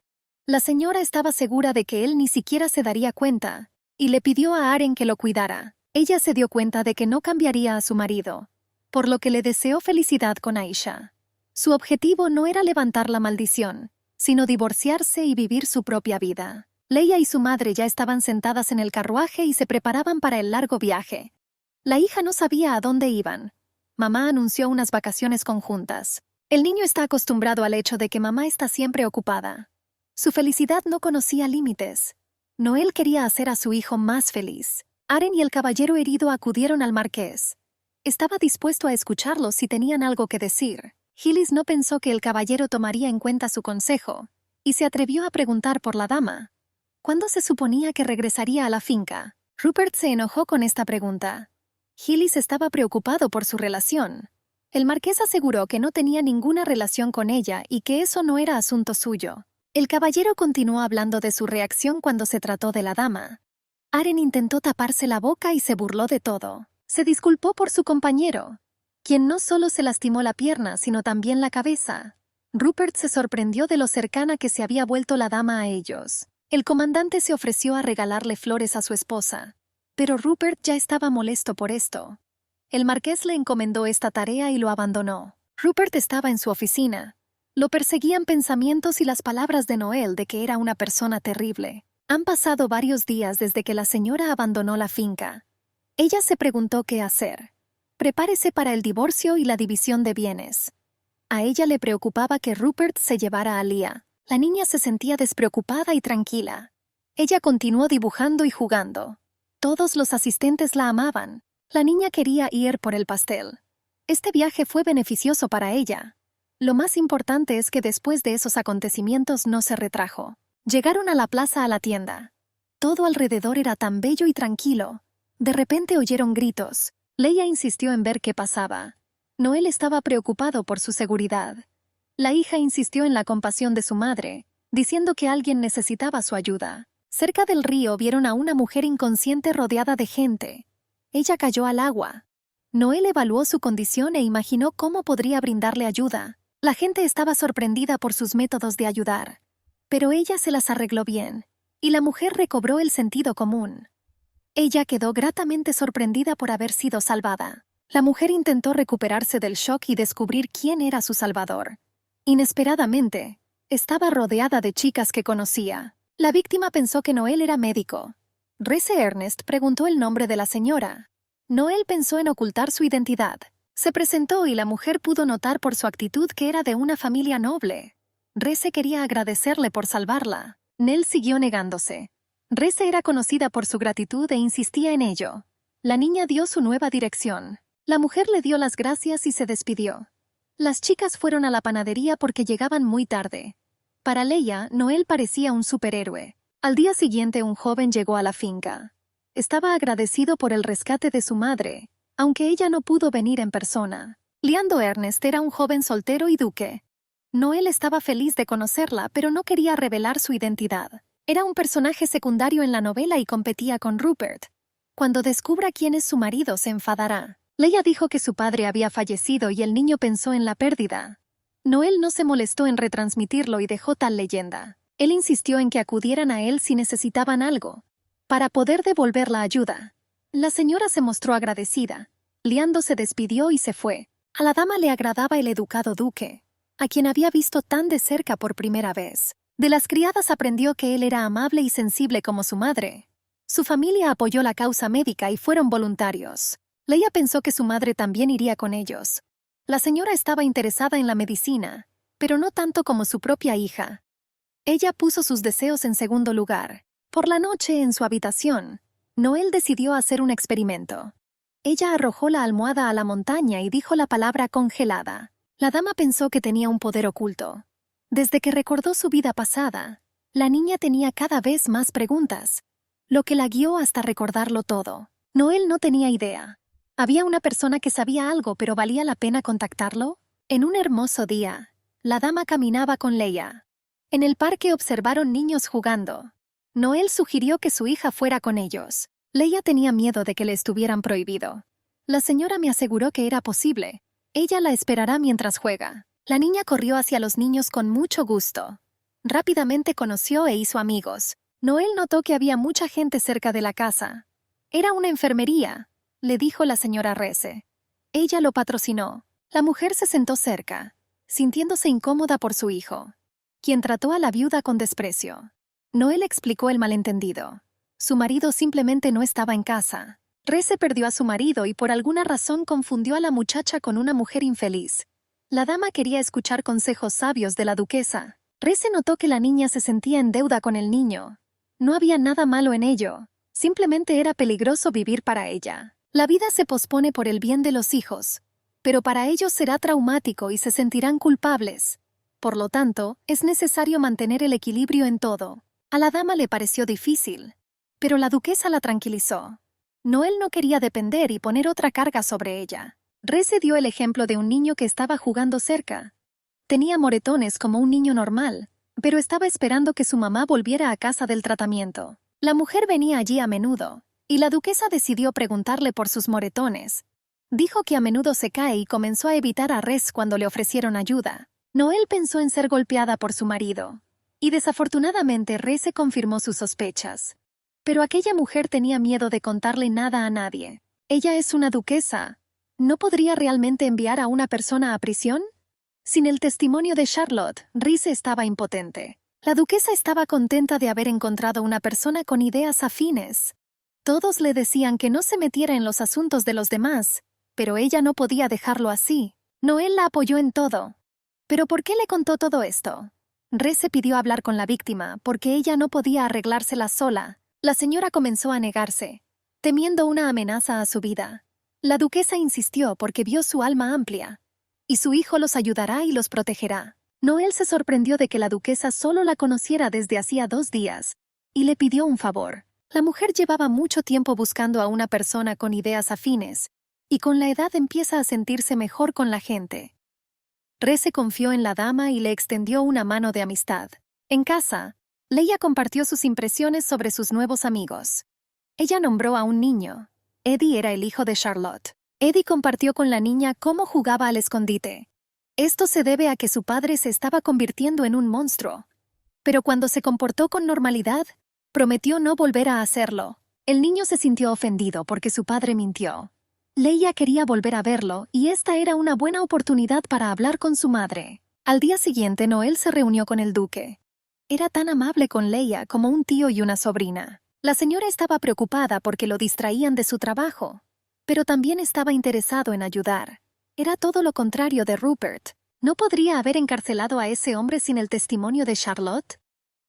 La señora estaba segura de que él ni siquiera se daría cuenta, y le pidió a Aren que lo cuidara. Ella se dio cuenta de que no cambiaría a su marido, por lo que le deseó felicidad con Aisha. Su objetivo no era levantar la maldición, sino divorciarse y vivir su propia vida. Leah y su madre ya estaban sentadas en el carruaje y se preparaban para el largo viaje. La hija no sabía a dónde iban. Mamá anunció unas vacaciones conjuntas. El niño está acostumbrado al hecho de que mamá está siempre ocupada. Su felicidad no conocía límites. Noel quería hacer a su hijo más feliz. Aren y el caballero herido acudieron al marqués. Estaba dispuesto a escucharlos si tenían algo que decir. Hyles no pensó que el caballero tomaría en cuenta su consejo, y se atrevió a preguntar por la dama. ¿Cuándo se suponía que regresaría a la finca? Rupert se enojó con esta pregunta. Hyles estaba preocupado por su relación. El marqués aseguró que no tenía ninguna relación con ella y que eso no era asunto suyo. El caballero continuó hablando de su reacción cuando se trató de la dama. Aren intentó taparse la boca y se burló de todo. Se disculpó por su compañero, quien no solo se lastimó la pierna, sino también la cabeza. Rupert se sorprendió de lo cercana que se había vuelto la dama a ellos. El comandante se ofreció a regalarle flores a su esposa, pero Rupert ya estaba molesto por esto. El marqués le encomendó esta tarea y lo abandonó. Rupert estaba en su oficina. Lo perseguían pensamientos y las palabras de Noel de que era una persona terrible. Han pasado varios días desde que la señora abandonó la finca. Ella se preguntó qué hacer. Prepárese para el divorcio y la división de bienes. A ella le preocupaba que Rupert se llevara a Leah. La niña se sentía despreocupada y tranquila. Ella continuó dibujando y jugando. Todos los asistentes la amaban. La niña quería ir por el pastel. Este viaje fue beneficioso para ella. Lo más importante es que después de esos acontecimientos no se retrajo. Llegaron a la plaza a la tienda. Todo alrededor era tan bello y tranquilo. De repente oyeron gritos. Leia insistió en ver qué pasaba. Noel estaba preocupado por su seguridad. La hija insistió en la compasión de su madre, diciendo que alguien necesitaba su ayuda. Cerca del río vieron a una mujer inconsciente rodeada de gente. Ella cayó al agua. Noel evaluó su condición e imaginó cómo podría brindarle ayuda. La gente estaba sorprendida por sus métodos de ayudar. Pero ella se las arregló bien, y la mujer recobró el sentido común. Ella quedó gratamente sorprendida por haber sido salvada. La mujer intentó recuperarse del shock y descubrir quién era su salvador. Inesperadamente, estaba rodeada de chicas que conocía. La víctima pensó que Noel era médico. Reese Ernest preguntó el nombre de la señora. Noel pensó en ocultar su identidad. Se presentó y la mujer pudo notar por su actitud que era de una familia noble. Reese quería agradecerle por salvarla. Nell siguió negándose. Reese era conocida por su gratitud e insistía en ello. La niña dio su nueva dirección. La mujer le dio las gracias y se despidió. Las chicas fueron a la panadería porque llegaban muy tarde. Para Leia, Noel parecía un superhéroe. Al día siguiente un joven llegó a la finca. Estaba agradecido por el rescate de su madre, aunque ella no pudo venir en persona. Leandro Ernest era un joven soltero y duque. Noel estaba feliz de conocerla, pero no quería revelar su identidad. Era un personaje secundario en la novela y competía con Rupert. Cuando descubra quién es su marido, se enfadará. Leia dijo que su padre había fallecido y el niño pensó en la pérdida. Noel no se molestó en retransmitirlo y dejó tal leyenda. Él insistió en que acudieran a él si necesitaban algo, para poder devolver la ayuda. La señora se mostró agradecida. Leandro se despidió y se fue. A la dama le agradaba el educado duque, a quien había visto tan de cerca por primera vez. De las criadas aprendió que él era amable y sensible como su madre. Su familia apoyó la causa médica y fueron voluntarios. Leia pensó que su madre también iría con ellos. La señora estaba interesada en la medicina, pero no tanto como su propia hija. Ella puso sus deseos en segundo lugar. Por la noche, en su habitación, Noel decidió hacer un experimento. Ella arrojó la almohada a la montaña y dijo la palabra congelada. La dama pensó que tenía un poder oculto. Desde que recordó su vida pasada, la niña tenía cada vez más preguntas, lo que la guió hasta recordarlo todo. Noel no tenía idea. ¿Había una persona que sabía algo, pero valía la pena contactarlo? En un hermoso día, la dama caminaba con Leia. En el parque observaron niños jugando. Noel sugirió que su hija fuera con ellos. Leia tenía miedo de que le estuvieran prohibido. La señora me aseguró que era posible. Ella la esperará mientras juega. La niña corrió hacia los niños con mucho gusto. Rápidamente conoció e hizo amigos. Noel notó que había mucha gente cerca de la casa. Era una enfermería, le dijo la señora Reese. Ella lo patrocinó. La mujer se sentó cerca, sintiéndose incómoda por su hijo, quien trató a la viuda con desprecio. Noel explicó el malentendido. Su marido simplemente no estaba en casa. Reese perdió a su marido y por alguna razón confundió a la muchacha con una mujer infeliz. La dama quería escuchar consejos sabios de la duquesa. Reese notó que la niña se sentía en deuda con el niño. No había nada malo en ello. Simplemente era peligroso vivir para ella. La vida se pospone por el bien de los hijos, pero para ellos será traumático y se sentirán culpables. Por lo tanto, es necesario mantener el equilibrio en todo. A la dama le pareció difícil, pero la duquesa la tranquilizó. Noel no quería depender y poner otra carga sobre ella. Reese dio el ejemplo de un niño que estaba jugando cerca. Tenía moretones como un niño normal, pero estaba esperando que su mamá volviera a casa del tratamiento. La mujer venía allí a menudo, y la duquesa decidió preguntarle por sus moretones. Dijo que a menudo se cae y comenzó a evitar a Reese cuando le ofrecieron ayuda. Noel pensó en ser golpeada por su marido, y desafortunadamente Reese confirmó sus sospechas. Pero aquella mujer tenía miedo de contarle nada a nadie. Ella es una duquesa. ¿No podría realmente enviar a una persona a prisión? Sin el testimonio de Charlotte, Reese estaba impotente. La duquesa estaba contenta de haber encontrado una persona con ideas afines. Todos le decían que no se metiera en los asuntos de los demás, pero ella no podía dejarlo así. Noel la apoyó en todo. ¿Pero por qué le contó todo esto? Reese pidió hablar con la víctima porque ella no podía arreglársela sola. La señora comenzó a negarse, temiendo una amenaza a su vida. La duquesa insistió porque vio su alma amplia. Y su hijo los ayudará y los protegerá. Noel se sorprendió de que la duquesa solo la conociera desde hacía 2 días, y le pidió un favor. La mujer llevaba mucho tiempo buscando a una persona con ideas afines, y con la edad empieza a sentirse mejor con la gente. Rhys confió en la dama y le extendió una mano de amistad. En casa, Leia compartió sus impresiones sobre sus nuevos amigos. Ella nombró a un niño. Eddie era el hijo de Charlotte. Eddie compartió con la niña cómo jugaba al escondite. Esto se debe a que su padre se estaba convirtiendo en un monstruo. Pero cuando se comportó con normalidad, prometió no volver a hacerlo. El niño se sintió ofendido porque su padre mintió. Leia quería volver a verlo y esta era una buena oportunidad para hablar con su madre. Al día siguiente, Noel se reunió con el duque. Era tan amable con Leia como un tío y una sobrina. La señora estaba preocupada porque lo distraían de su trabajo, pero también estaba interesado en ayudar. Era todo lo contrario de Rupert. ¿No podría haber encarcelado a ese hombre sin el testimonio de Charlotte?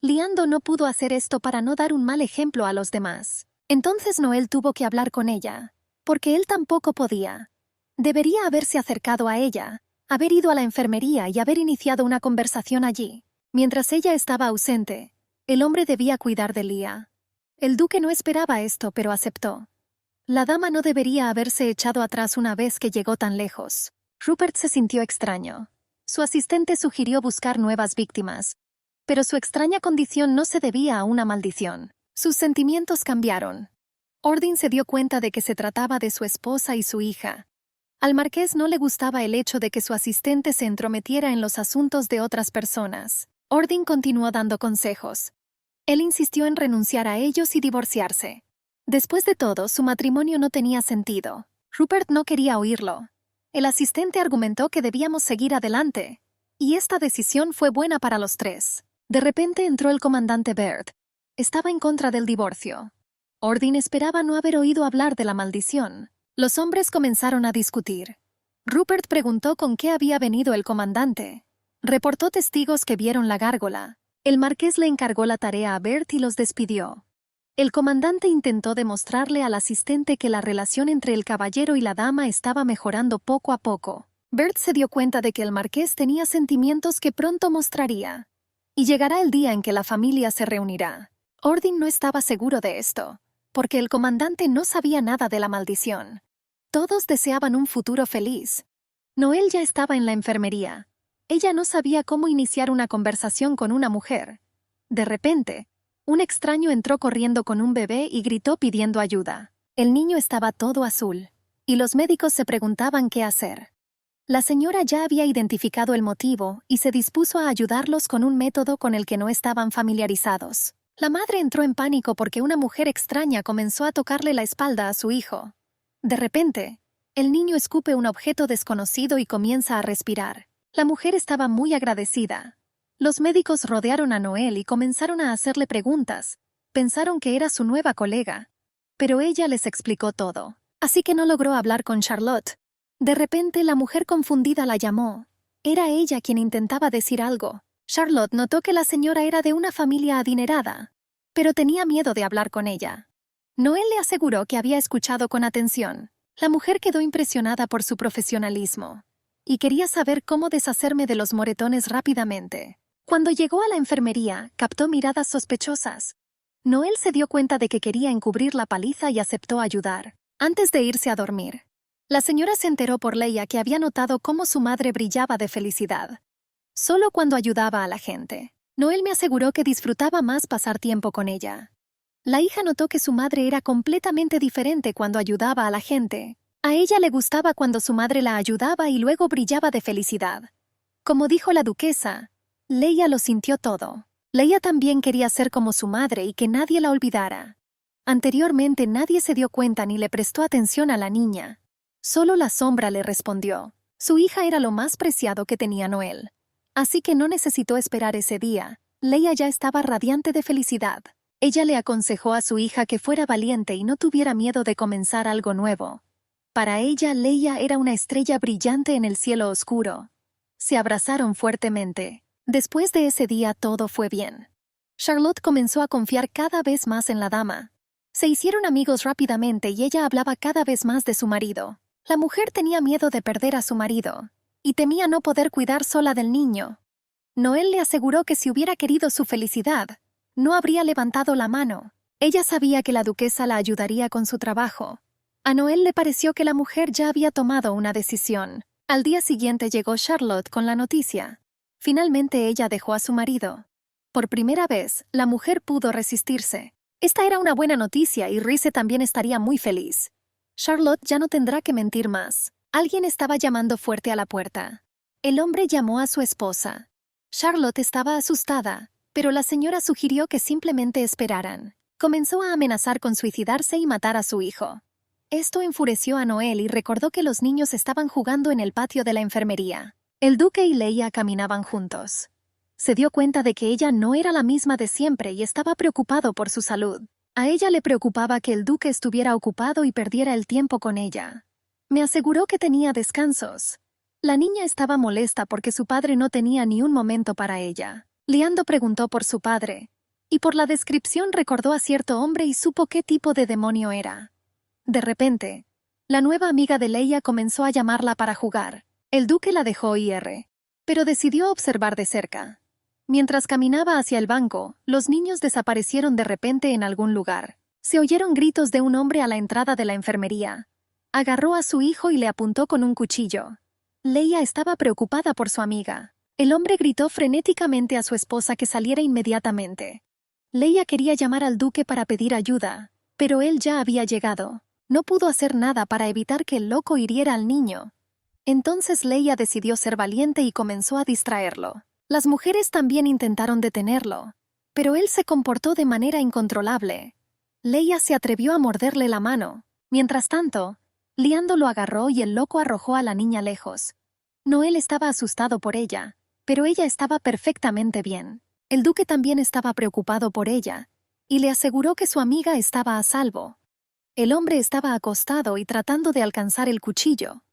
Liando no pudo hacer esto para no dar un mal ejemplo a los demás. Entonces Noel tuvo que hablar con ella, porque él tampoco podía. Debería haberse acercado a ella, haber ido a la enfermería y haber iniciado una conversación allí. Mientras ella estaba ausente, el hombre debía cuidar de Leah. El duque no esperaba esto, pero aceptó. La dama no debería haberse echado atrás una vez que llegó tan lejos. Rupert se sintió extraño. Su asistente sugirió buscar nuevas víctimas, pero su extraña condición no se debía a una maldición. Sus sentimientos cambiaron. Ordin se dio cuenta de que se trataba de su esposa y su hija. Al marqués no le gustaba el hecho de que su asistente se entrometiera en los asuntos de otras personas. Ordin continuó dando consejos. Él insistió en renunciar a ellos y divorciarse. Después de todo, su matrimonio no tenía sentido. Rupert no quería oírlo. El asistente argumentó que debíamos seguir adelante, y esta decisión fue buena para los tres. De repente entró el comandante Baird. Estaba en contra del divorcio. Ordin esperaba no haber oído hablar de la maldición. Los hombres comenzaron a discutir. Rupert preguntó con qué había venido el comandante. Reportó testigos que vieron la gárgola. El marqués le encargó la tarea a Baird y los despidió. El comandante intentó demostrarle al asistente que la relación entre el caballero y la dama estaba mejorando poco a poco. Baird se dio cuenta de que el marqués tenía sentimientos que pronto mostraría. Y llegará el día en que la familia se reunirá. Ordin no estaba seguro de esto, porque el comandante no sabía nada de la maldición. Todos deseaban un futuro feliz. Noel ya estaba en la enfermería. Ella no sabía cómo iniciar una conversación con una mujer. De repente, un extraño entró corriendo con un bebé y gritó pidiendo ayuda. El niño estaba todo azul, y los médicos se preguntaban qué hacer. La señora ya había identificado el motivo y se dispuso a ayudarlos con un método con el que no estaban familiarizados. La madre entró en pánico porque una mujer extraña comenzó a tocarle la espalda a su hijo. De repente, el niño escupe un objeto desconocido y comienza a respirar. La mujer estaba muy agradecida. Los médicos rodearon a Noel y comenzaron a hacerle preguntas. Pensaron que era su nueva colega, pero ella les explicó todo. Así que no logró hablar con Charlotte. De repente, la mujer confundida la llamó. Era ella quien intentaba decir algo. Charlotte notó que la señora era de una familia adinerada, pero tenía miedo de hablar con ella. Noel le aseguró que había escuchado con atención. La mujer quedó impresionada por su profesionalismo y quería saber cómo deshacerme de los moretones rápidamente. Cuando llegó a la enfermería, captó miradas sospechosas. Noel se dio cuenta de que quería encubrir la paliza y aceptó ayudar. Antes de irse a dormir, la señora se enteró por Leia que había notado cómo su madre brillaba de felicidad. Solo cuando ayudaba a la gente. Noel me aseguró que disfrutaba más pasar tiempo con ella. La hija notó que su madre era completamente diferente cuando ayudaba a la gente. A ella le gustaba cuando su madre la ayudaba y luego brillaba de felicidad. Como dijo la duquesa, Leia lo sintió todo. Leia también quería ser como su madre y que nadie la olvidara. Anteriormente nadie se dio cuenta ni le prestó atención a la niña. Solo la sombra le respondió. Su hija era lo más preciado que tenía Noel. Así que no necesitó esperar ese día. Leia ya estaba radiante de felicidad. Ella le aconsejó a su hija que fuera valiente y no tuviera miedo de comenzar algo nuevo. Para ella, Leia era una estrella brillante en el cielo oscuro. Se abrazaron fuertemente. Después de ese día todo fue bien. Charlotte comenzó a confiar cada vez más en la dama. Se hicieron amigos rápidamente y ella hablaba cada vez más de su marido. La mujer tenía miedo de perder a su marido y temía no poder cuidar sola del niño. Noel le aseguró que si hubiera querido su felicidad, no habría levantado la mano. Ella sabía que la duquesa la ayudaría con su trabajo. A Noel le pareció que la mujer ya había tomado una decisión. Al día siguiente llegó Charlotte con la noticia. Finalmente ella dejó a su marido. Por primera vez, la mujer pudo resistirse. Esta era una buena noticia y Reese también estaría muy feliz. Charlotte ya no tendrá que mentir más. Alguien estaba llamando fuerte a la puerta. El hombre llamó a su esposa. Charlotte estaba asustada, pero la señora sugirió que simplemente esperaran. Comenzó a amenazar con suicidarse y matar a su hijo. Esto enfureció a Noel y recordó que los niños estaban jugando en el patio de la enfermería. El duque y Leia caminaban juntos. Se dio cuenta de que ella no era la misma de siempre y estaba preocupado por su salud. A ella le preocupaba que el duque estuviera ocupado y perdiera el tiempo con ella. Me aseguró que tenía descansos. La niña estaba molesta porque su padre no tenía ni un momento para ella. Liando preguntó por su padre, y por la descripción recordó a cierto hombre y supo qué tipo de demonio era. De repente, la nueva amiga de Leia comenzó a llamarla para jugar. El duque la dejó ir, pero decidió observar de cerca. Mientras caminaba hacia el banco, los niños desaparecieron de repente en algún lugar. Se oyeron gritos de un hombre a la entrada de la enfermería. Agarró a su hijo y le apuntó con un cuchillo. Leia estaba preocupada por su amiga. El hombre gritó frenéticamente a su esposa que saliera inmediatamente. Leia quería llamar al duque para pedir ayuda, pero él ya había llegado. No pudo hacer nada para evitar que el loco hiriera al niño. Entonces Leia decidió ser valiente y comenzó a distraerlo. Las mujeres también intentaron detenerlo, pero él se comportó de manera incontrolable. Leia se atrevió a morderle la mano. Mientras tanto, Liando lo agarró y el loco arrojó a la niña lejos. Noel estaba asustado por ella, pero ella estaba perfectamente bien. El duque también estaba preocupado por ella, y le aseguró que su amiga estaba a salvo. El hombre estaba acostado y tratando de alcanzar el cuchillo,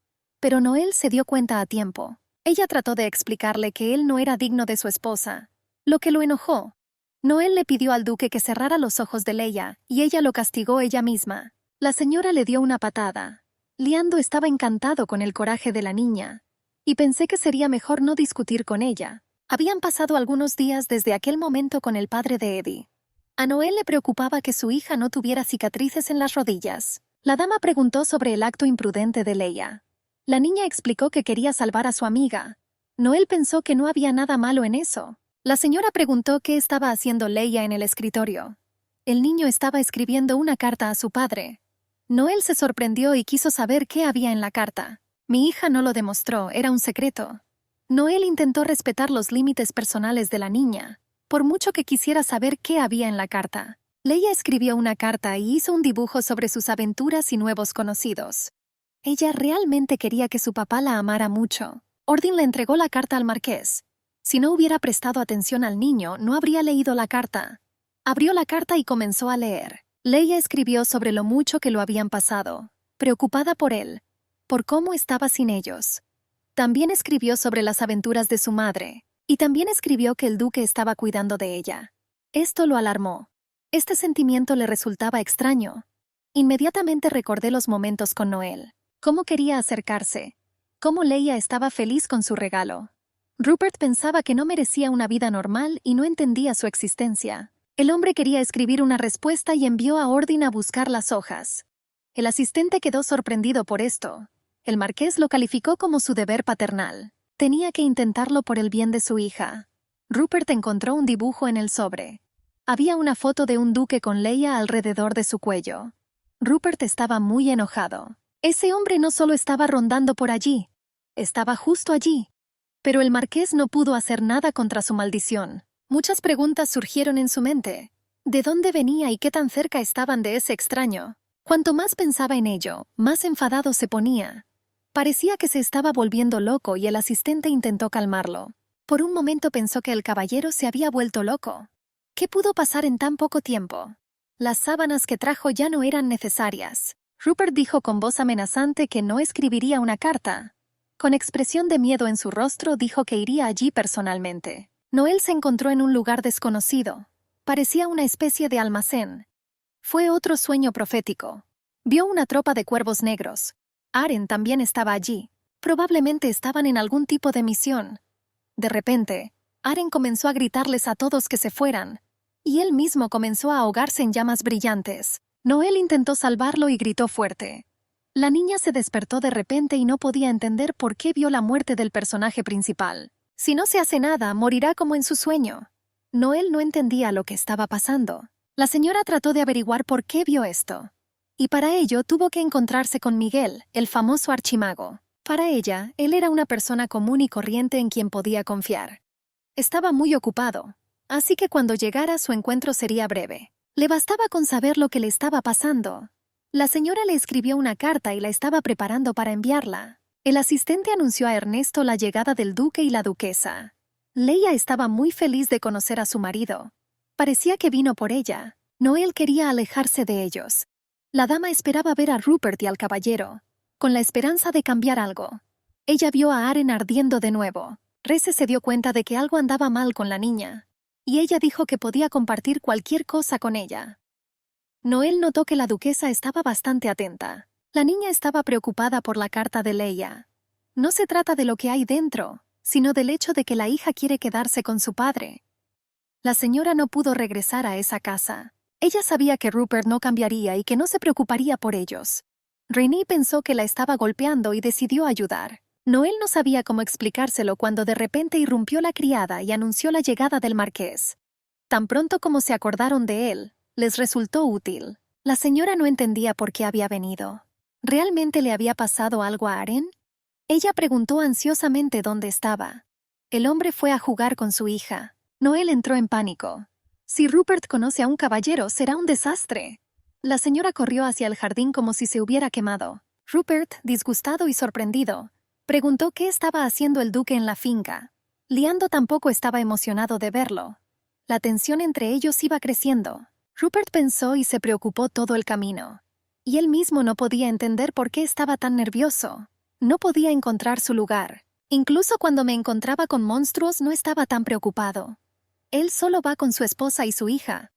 pero Noel se dio cuenta a tiempo. Ella trató de explicarle que él no era digno de su esposa, lo que lo enojó. Noel le pidió al duque que cerrara los ojos de Leia, y ella lo castigó ella misma. La señora le dio una patada. Liando estaba encantado con el coraje de la niña, y pensé que sería mejor no discutir con ella. Habían pasado algunos días desde aquel momento con el padre de Eddie. A Noel le preocupaba que su hija no tuviera cicatrices en las rodillas. La dama preguntó sobre el acto imprudente de Leia. La niña explicó que quería salvar a su amiga. Noel pensó que no había nada malo en eso. La señora preguntó qué estaba haciendo Leia en el escritorio. El niño estaba escribiendo una carta a su padre. Noel se sorprendió y quiso saber qué había en la carta. Mi hija no lo demostró, era un secreto. Noel intentó respetar los límites personales de la niña, por mucho que quisiera saber qué había en la carta. Leia escribió una carta y hizo un dibujo sobre sus aventuras y nuevos conocidos. Ella realmente quería que su papá la amara mucho. Ordin le entregó la carta al marqués. Si no hubiera prestado atención al niño, no habría leído la carta. Abrió la carta y comenzó a leer. Leia escribió sobre lo mucho que lo habían pasado, preocupada por él, por cómo estaba sin ellos. También escribió sobre las aventuras de su madre, y también escribió que el duque estaba cuidando de ella. Esto lo alarmó. Este sentimiento le resultaba extraño. Inmediatamente recordé los momentos con Noel, cómo quería acercarse, cómo Leia estaba feliz con su regalo. Rupert pensaba que no merecía una vida normal y no entendía su existencia. El hombre quería escribir una respuesta y envió a Ordin a buscar las hojas. El asistente quedó sorprendido por esto. El marqués lo calificó como su deber paternal. Tenía que intentarlo por el bien de su hija. Rupert encontró un dibujo en el sobre. Había una foto de un duque con Leia alrededor de su cuello. Rupert estaba muy enojado. Ese hombre no solo estaba rondando por allí, estaba justo allí. Pero el marqués no pudo hacer nada contra su maldición. Muchas preguntas surgieron en su mente. ¿De dónde venía y qué tan cerca estaban de ese extraño? Cuanto más pensaba en ello, más enfadado se ponía. Parecía que se estaba volviendo loco y el asistente intentó calmarlo. Por un momento pensó que el caballero se había vuelto loco. ¿Qué pudo pasar en tan poco tiempo? Las sábanas que trajo ya no eran necesarias. Rupert dijo con voz amenazante que no escribiría una carta. Con expresión de miedo en su rostro dijo que iría allí personalmente. Noel se encontró en un lugar desconocido. Parecía una especie de almacén. Fue otro sueño profético. Vio una tropa de cuervos negros. Aren también estaba allí. Probablemente estaban en algún tipo de misión. De repente, Aren comenzó a gritarles a todos que se fueran, y él mismo comenzó a ahogarse en llamas brillantes. Noel intentó salvarlo y gritó fuerte. La niña se despertó de repente y no podía entender por qué vio la muerte del personaje principal. Si no se hace nada, morirá como en su sueño. Noel no entendía lo que estaba pasando. La señora trató de averiguar por qué vio esto. Y para ello tuvo que encontrarse con Miguel, el famoso archimago. Para ella, él era una persona común y corriente en quien podía confiar. Estaba muy ocupado, así que cuando llegara su encuentro sería breve. Le bastaba con saber lo que le estaba pasando. La señora le escribió una carta y la estaba preparando para enviarla. El asistente anunció a Ernesto la llegada del duque y la duquesa. Leia estaba muy feliz de conocer a su marido. Parecía que vino por ella. Noel quería alejarse de ellos. La dama esperaba ver a Rupert y al caballero, con la esperanza de cambiar algo. Ella vio a Aren ardiendo de nuevo. Rese se dio cuenta de que algo andaba mal con la niña, y ella dijo que podía compartir cualquier cosa con ella. Noel notó que la duquesa estaba bastante atenta. La niña estaba preocupada por la carta de Leia. No se trata de lo que hay dentro, sino del hecho de que la hija quiere quedarse con su padre. La señora no pudo regresar a esa casa. Ella sabía que Rupert no cambiaría y que no se preocuparía por ellos. Renée pensó que la estaba golpeando y decidió ayudar. Noel no sabía cómo explicárselo cuando de repente irrumpió la criada y anunció la llegada del marqués. Tan pronto como se acordaron de él, les resultó útil. La señora no entendía por qué había venido. ¿Realmente le había pasado algo a Aren? Ella preguntó ansiosamente dónde estaba. El hombre fue a jugar con su hija. Noel entró en pánico. Si Rupert conoce a un caballero, será un desastre. La señora corrió hacia el jardín como si se hubiera quemado. Rupert, disgustado y sorprendido, preguntó qué estaba haciendo el duque en la finca. Liando tampoco estaba emocionado de verlo. La tensión entre ellos iba creciendo. Rupert pensó y se preocupó todo el camino. Y él mismo no podía entender por qué estaba tan nervioso. No podía encontrar su lugar. Incluso cuando me encontraba con monstruos no estaba tan preocupado. Él solo va con su esposa y su hija.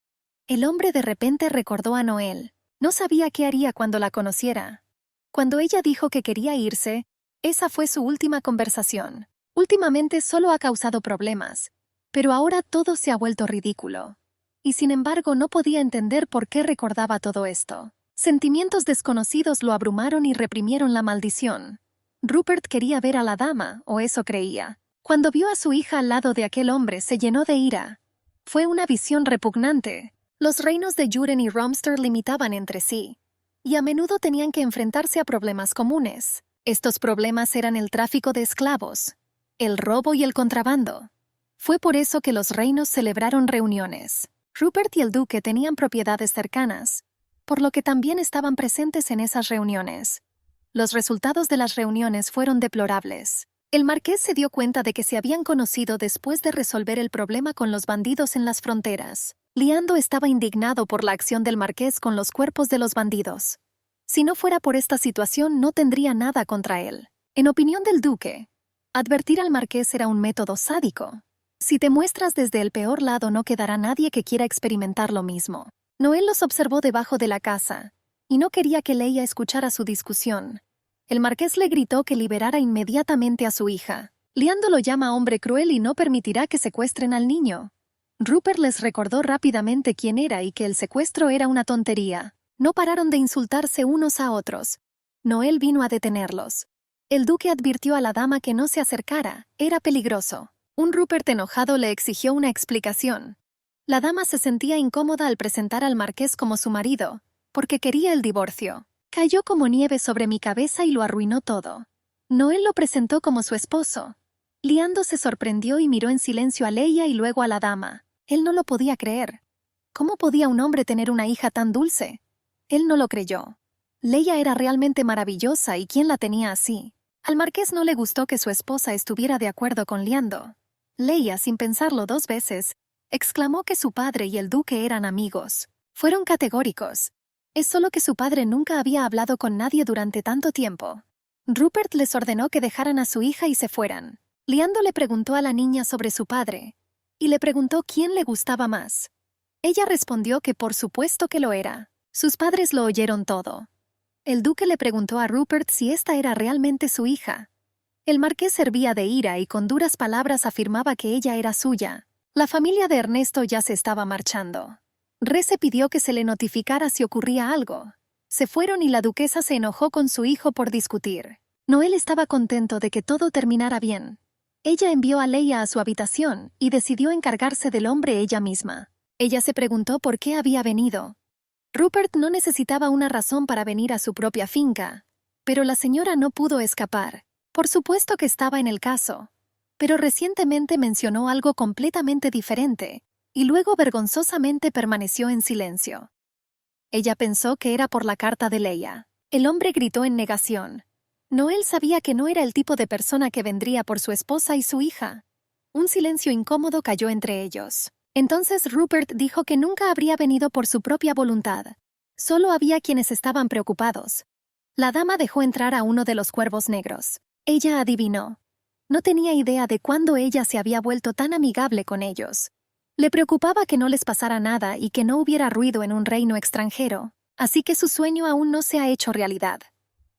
El hombre de repente recordó a Noel. No sabía qué haría cuando la conociera. Cuando ella dijo que quería irse, esa fue su última conversación. Últimamente solo ha causado problemas, pero ahora todo se ha vuelto ridículo. Y sin embargo no podía entender por qué recordaba todo esto. Sentimientos desconocidos lo abrumaron y reprimieron la maldición. Rupert quería ver a la dama, o eso creía. Cuando vio a su hija al lado de aquel hombre se llenó de ira. Fue una visión repugnante. Los reinos de Juren y Romster limitaban entre sí, y a menudo tenían que enfrentarse a problemas comunes. Estos problemas eran el tráfico de esclavos, el robo y el contrabando. Fue por eso que los reinos celebraron reuniones. Rupert y el duque tenían propiedades cercanas, por lo que también estaban presentes en esas reuniones. Los resultados de las reuniones fueron deplorables. El marqués se dio cuenta de que se habían conocido después de resolver el problema con los bandidos en las fronteras. Liando estaba indignado por la acción del marqués con los cuerpos de los bandidos. Si no fuera por esta situación, no tendría nada contra él. En opinión del duque, advertir al marqués era un método sádico. Si te muestras desde el peor lado, no quedará nadie que quiera experimentar lo mismo. Noel los observó debajo de la casa, y no quería que Leia escuchara su discusión. El marqués le gritó que liberara inmediatamente a su hija. Liando lo llama hombre cruel y no permitirá que secuestren al niño. Rupert les recordó rápidamente quién era y que el secuestro era una tontería. No pararon de insultarse unos a otros. Noel vino a detenerlos. El duque advirtió a la dama que no se acercara, era peligroso. Un Rupert enojado le exigió una explicación. La dama se sentía incómoda al presentar al marqués como su marido, porque quería el divorcio. Cayó como nieve sobre mi cabeza y lo arruinó todo. Noel lo presentó como su esposo. Liando se sorprendió y miró en silencio a Leia y luego a la dama. Él no lo podía creer. ¿Cómo podía un hombre tener una hija tan dulce? Él no lo creyó. Leia era realmente maravillosa y ¿quién la tenía así? Al marqués no le gustó que su esposa estuviera de acuerdo con Liando. Leia, sin pensarlo dos veces, exclamó que su padre y el duque eran amigos. Fueron categóricos. Es solo que su padre nunca había hablado con nadie durante tanto tiempo. Rupert les ordenó que dejaran a su hija y se fueran. Liando le preguntó a la niña sobre su padre, y le preguntó quién le gustaba más. Ella respondió que por supuesto que lo era. Sus padres lo oyeron todo. El duque le preguntó a Rupert si esta era realmente su hija. El marqués servía de ira y con duras palabras afirmaba que ella era suya. La familia de Ernesto ya se estaba marchando. Rece pidió que se le notificara si ocurría algo. Se fueron y la duquesa se enojó con su hijo por discutir. Noel estaba contento de que todo terminara bien. Ella envió a Leia a su habitación y decidió encargarse del hombre ella misma. Ella se preguntó por qué había venido. Rupert no necesitaba una razón para venir a su propia finca, pero la señora no pudo escapar. Por supuesto que estaba en el caso, pero recientemente mencionó algo completamente diferente, y luego vergonzosamente permaneció en silencio. Ella pensó que era por la carta de Leia. El hombre gritó en negación. Noel sabía que no era el tipo de persona que vendría por su esposa y su hija. Un silencio incómodo cayó entre ellos. Entonces Rupert dijo que nunca habría venido por su propia voluntad. Solo había quienes estaban preocupados. La dama dejó entrar a uno de los cuervos negros. Ella adivinó. No tenía idea de cuándo ella se había vuelto tan amigable con ellos. Le preocupaba que no les pasara nada y que no hubiera ruido en un reino extranjero, así que su sueño aún no se ha hecho realidad.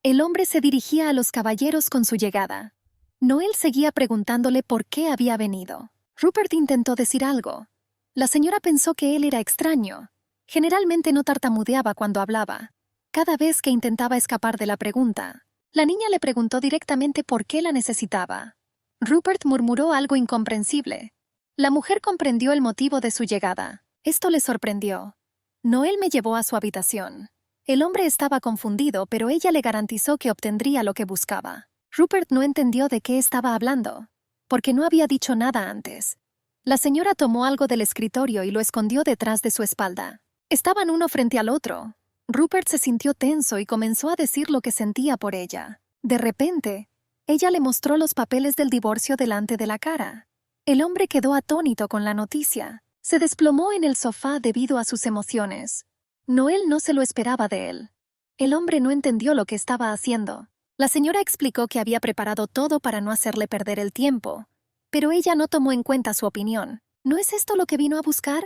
El hombre se dirigía a los caballeros con su llegada. Noel seguía preguntándole por qué había venido. Rupert intentó decir algo. La señora pensó que él era extraño. Generalmente no tartamudeaba cuando hablaba. Cada vez que intentaba escapar de la pregunta, la niña le preguntó directamente por qué la necesitaba. Rupert murmuró algo incomprensible. La mujer comprendió el motivo de su llegada. Esto le sorprendió. Noel me llevó a su habitación. El hombre estaba confundido, pero ella le garantizó que obtendría lo que buscaba. Rupert no entendió de qué estaba hablando, porque no había dicho nada antes. La señora tomó algo del escritorio y lo escondió detrás de su espalda. Estaban uno frente al otro. Rupert se sintió tenso y comenzó a decir lo que sentía por ella. De repente, ella le mostró los papeles del divorcio delante de la cara. El hombre quedó atónito con la noticia. Se desplomó en el sofá debido a sus emociones. Noel no se lo esperaba de él. El hombre no entendió lo que estaba haciendo. La señora explicó que había preparado todo para no hacerle perder el tiempo, pero ella no tomó en cuenta su opinión. ¿No es esto lo que vino a buscar?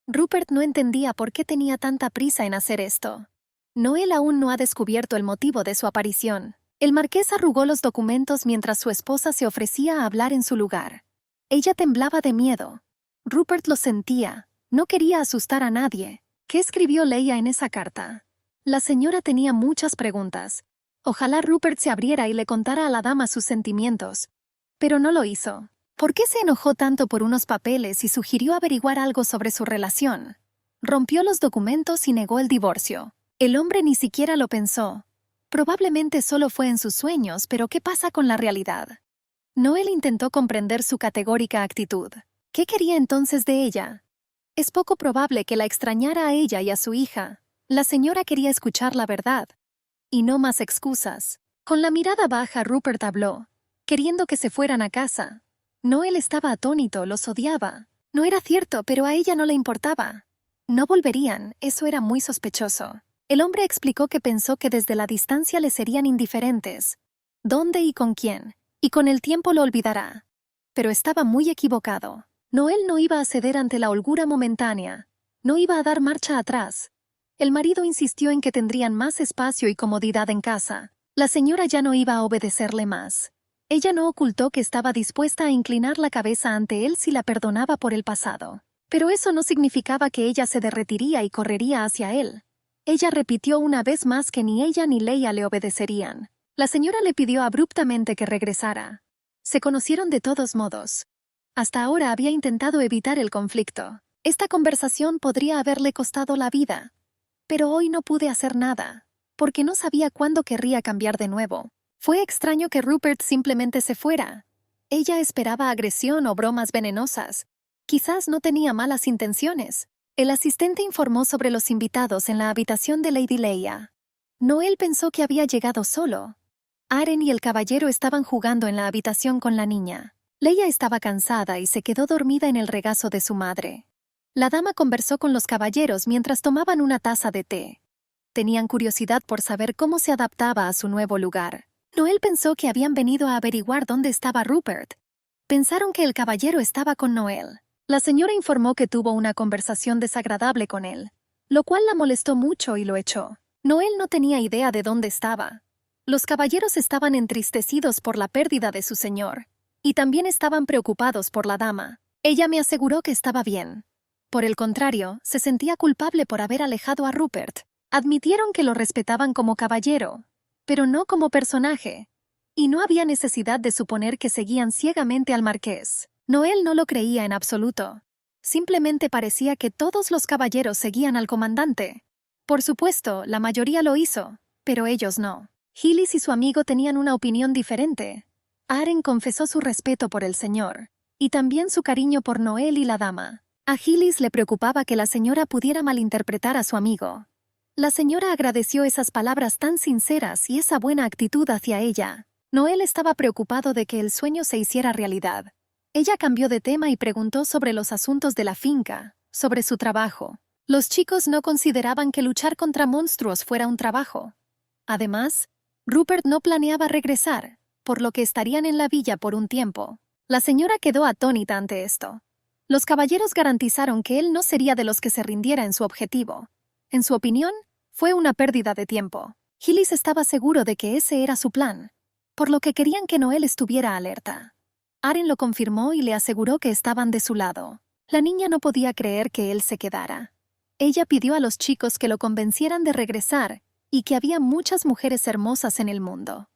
Rupert no entendía por qué tenía tanta prisa en hacer esto. Noel aún no ha descubierto el motivo de su aparición. El marqués arrugó los documentos mientras su esposa se ofrecía a hablar en su lugar. Ella temblaba de miedo. Rupert lo sentía. No quería asustar a nadie. ¿Qué escribió Leia en esa carta? La señora tenía muchas preguntas. Ojalá Rupert se abriera y le contara a la dama sus sentimientos. Pero no lo hizo. ¿Por qué se enojó tanto por unos papeles y sugirió averiguar algo sobre su relación? Rompió los documentos y negó el divorcio. El hombre ni siquiera lo pensó. Probablemente solo fue en sus sueños, pero ¿qué pasa con la realidad? Noel intentó comprender su categórica actitud. ¿Qué quería entonces de ella? Es poco probable que la extrañara a ella y a su hija. La señora quería escuchar la verdad. Y no más excusas. Con la mirada baja, Rupert habló, queriendo que se fueran a casa. Noel estaba atónito, los odiaba. No era cierto, pero a ella no le importaba. No volverían, eso era muy sospechoso. El hombre explicó que pensó que desde la distancia le serían indiferentes. ¿Dónde y con quién? Y con el tiempo lo olvidará. Pero estaba muy equivocado. Noel no iba a ceder ante la holgura momentánea. No iba a dar marcha atrás. El marido insistió en que tendrían más espacio y comodidad en casa. La señora ya no iba a obedecerle más. Ella no ocultó que estaba dispuesta a inclinar la cabeza ante él si la perdonaba por el pasado. Pero eso no significaba que ella se derretiría y correría hacia él. Ella repitió una vez más que ni ella ni Leia le obedecerían. La señora le pidió abruptamente que regresara. Se conocieron de todos modos. Hasta ahora había intentado evitar el conflicto. Esta conversación podría haberle costado la vida. Pero hoy no pude hacer nada, porque no sabía cuándo querría cambiar de nuevo. Fue extraño que Rupert simplemente se fuera. Ella esperaba agresión o bromas venenosas. Quizás no tenía malas intenciones. El asistente informó sobre los invitados en la habitación de Lady Leia. Noel pensó que había llegado solo. Aren y el caballero estaban jugando en la habitación con la niña. Leia estaba cansada y se quedó dormida en el regazo de su madre. La dama conversó con los caballeros mientras tomaban una taza de té. Tenían curiosidad por saber cómo se adaptaba a su nuevo lugar. Noel pensó que habían venido a averiguar dónde estaba Rupert. Pensaron que el caballero estaba con Noel. La señora informó que tuvo una conversación desagradable con él. lo cual la molestó mucho y lo echó. Noel no tenía idea de dónde estaba. Los caballeros estaban entristecidos por la pérdida de su señor, y también estaban preocupados por la dama. Ella me aseguró que estaba bien. Por el contrario, se sentía culpable por haber alejado a Rupert. Admitieron que lo respetaban como caballero, pero no como personaje, y no había necesidad de suponer que seguían ciegamente al marqués. Noel no lo creía en absoluto. Simplemente parecía que todos los caballeros seguían al comandante. Por supuesto, la mayoría lo hizo, pero ellos no. Gillis y su amigo tenían una opinión diferente. Aren confesó su respeto por el señor, y también su cariño por Noel y la dama. A Gillis le preocupaba que la señora pudiera malinterpretar a su amigo. La señora agradeció esas palabras tan sinceras y esa buena actitud hacia ella. Noel estaba preocupado de que el sueño se hiciera realidad. Ella cambió de tema y preguntó sobre los asuntos de la finca, sobre su trabajo. Los chicos no consideraban que luchar contra monstruos fuera un trabajo. Además, Rupert no planeaba regresar, por lo que estarían en la villa por un tiempo. La señora quedó atónita ante esto. Los caballeros garantizaron que él no sería de los que se rindiera en su objetivo. En su opinión, fue una pérdida de tiempo. Gillis estaba seguro de que ese era su plan, por lo que querían que Noel estuviera alerta. Aren lo confirmó y le aseguró que estaban de su lado. La niña no podía creer que él se quedara. Ella pidió a los chicos que lo convencieran de regresar y que había muchas mujeres hermosas en el mundo.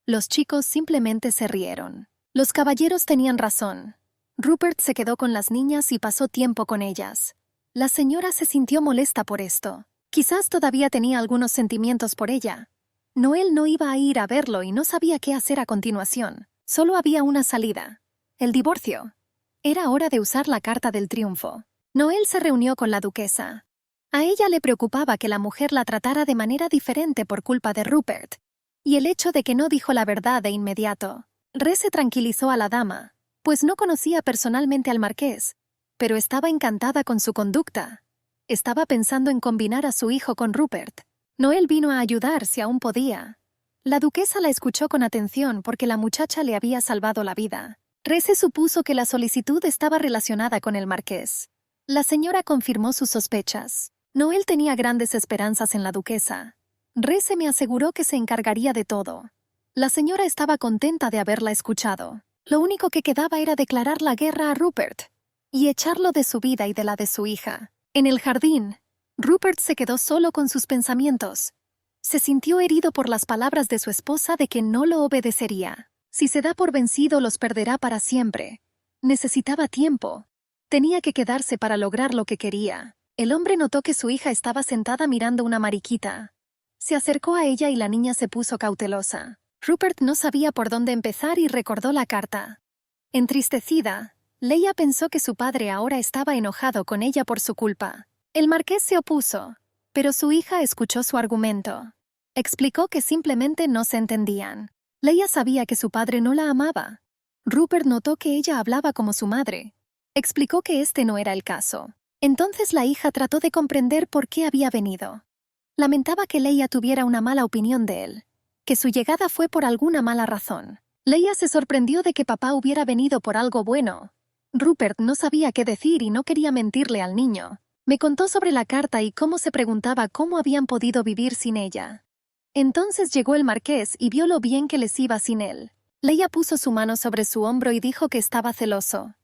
Los chicos simplemente se rieron. Los caballeros tenían razón. Rupert se quedó con las niñas y pasó tiempo con ellas. La señora se sintió molesta por esto. Quizás todavía tenía algunos sentimientos por ella. Noel no iba a ir a verlo y no sabía qué hacer a continuación. Solo había una salida: el divorcio. Era hora de usar la carta del triunfo. Noel se reunió con la duquesa. A ella le preocupaba que la mujer la tratara de manera diferente por culpa de Rupert, y el hecho de que no dijo la verdad de inmediato. Rese tranquilizó a la dama, pues no conocía personalmente al marqués, pero estaba encantada con su conducta. Estaba pensando en combinar a su hijo con Rupert. Noel vino a ayudar si aún podía. La duquesa la escuchó con atención porque la muchacha le había salvado la vida. Rese supuso que la solicitud estaba relacionada con el marqués. La señora confirmó sus sospechas. Noel tenía grandes esperanzas en la duquesa. Rese me aseguró que se encargaría de todo. La señora estaba contenta de haberla escuchado. Lo único que quedaba era declarar la guerra a Rupert y echarlo de su vida y de la de su hija. En el jardín, Rupert se quedó solo con sus pensamientos. Se sintió herido por las palabras de su esposa de que no lo obedecería. Si se da por vencido, los perderá para siempre. Necesitaba tiempo. Tenía que quedarse para lograr lo que quería. El hombre notó que su hija estaba sentada mirando una mariquita. Se acercó a ella y la niña se puso cautelosa. Rupert no sabía por dónde empezar y recordó la carta. Entristecida, Leia pensó que su padre ahora estaba enojado con ella por su culpa. El marqués se opuso, pero su hija escuchó su argumento. Explicó que simplemente no se entendían. Leia sabía que su padre no la amaba. Rupert notó que ella hablaba como su madre. Explicó que este no era el caso. Entonces la hija trató de comprender por qué había venido. Lamentaba que Leia tuviera una mala opinión de él, que su llegada fue por alguna mala razón. Leia se sorprendió de que papá hubiera venido por algo bueno. Rupert no sabía qué decir y no quería mentirle al niño. Me contó sobre la carta y cómo se preguntaba cómo habían podido vivir sin ella. Entonces llegó el marqués y vio lo bien que les iba sin él. Leia puso su mano sobre su hombro y dijo que estaba celoso.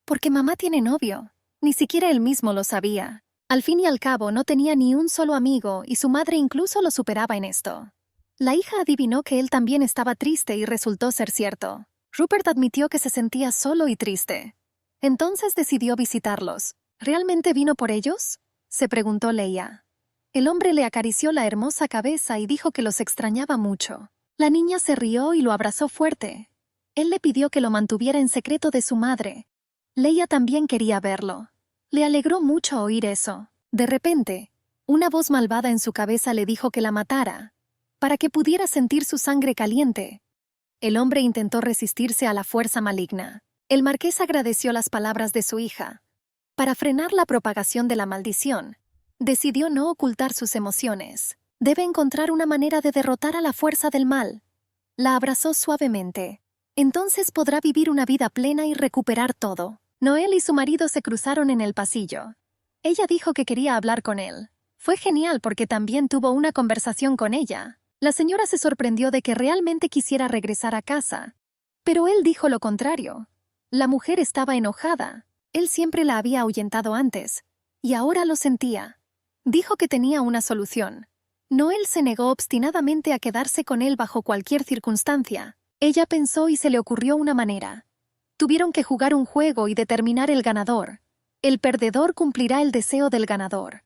Porque mamá tiene novio. Ni siquiera él mismo lo sabía. Al fin y al cabo no tenía ni un solo amigo y su madre incluso lo superaba en esto. La hija adivinó que él también estaba triste y resultó ser cierto. Rupert admitió que se sentía solo y triste. Entonces decidió visitarlos. ¿Realmente vino por ellos?, se preguntó Leia. El hombre le acarició la hermosa cabeza y dijo que los extrañaba mucho. La niña se rió y lo abrazó fuerte. Él le pidió que lo mantuviera en secreto de su madre. Leia también quería verlo. Le alegró mucho oír eso. De repente, una voz malvada en su cabeza le dijo que la matara, para que pudiera sentir su sangre caliente. El hombre intentó resistirse a la fuerza maligna. El marqués agradeció las palabras de su hija. Para frenar la propagación de la maldición, decidió no ocultar sus emociones. Debe encontrar una manera de derrotar a la fuerza del mal. La abrazó suavemente. Entonces podrá vivir una vida plena y recuperar todo. Noel y su marido se cruzaron en el pasillo. Ella dijo que quería hablar con él. Fue genial porque también tuvo una conversación con ella. La señora se sorprendió de que realmente quisiera regresar a casa. Pero él dijo lo contrario. La mujer estaba enojada. Él siempre la había ahuyentado antes, y ahora lo sentía. Dijo que tenía una solución. Noel se negó obstinadamente a quedarse con él bajo cualquier circunstancia. Ella pensó y se le ocurrió una manera. Tuvieron que jugar un juego y determinar el ganador. El perdedor cumplirá el deseo del ganador.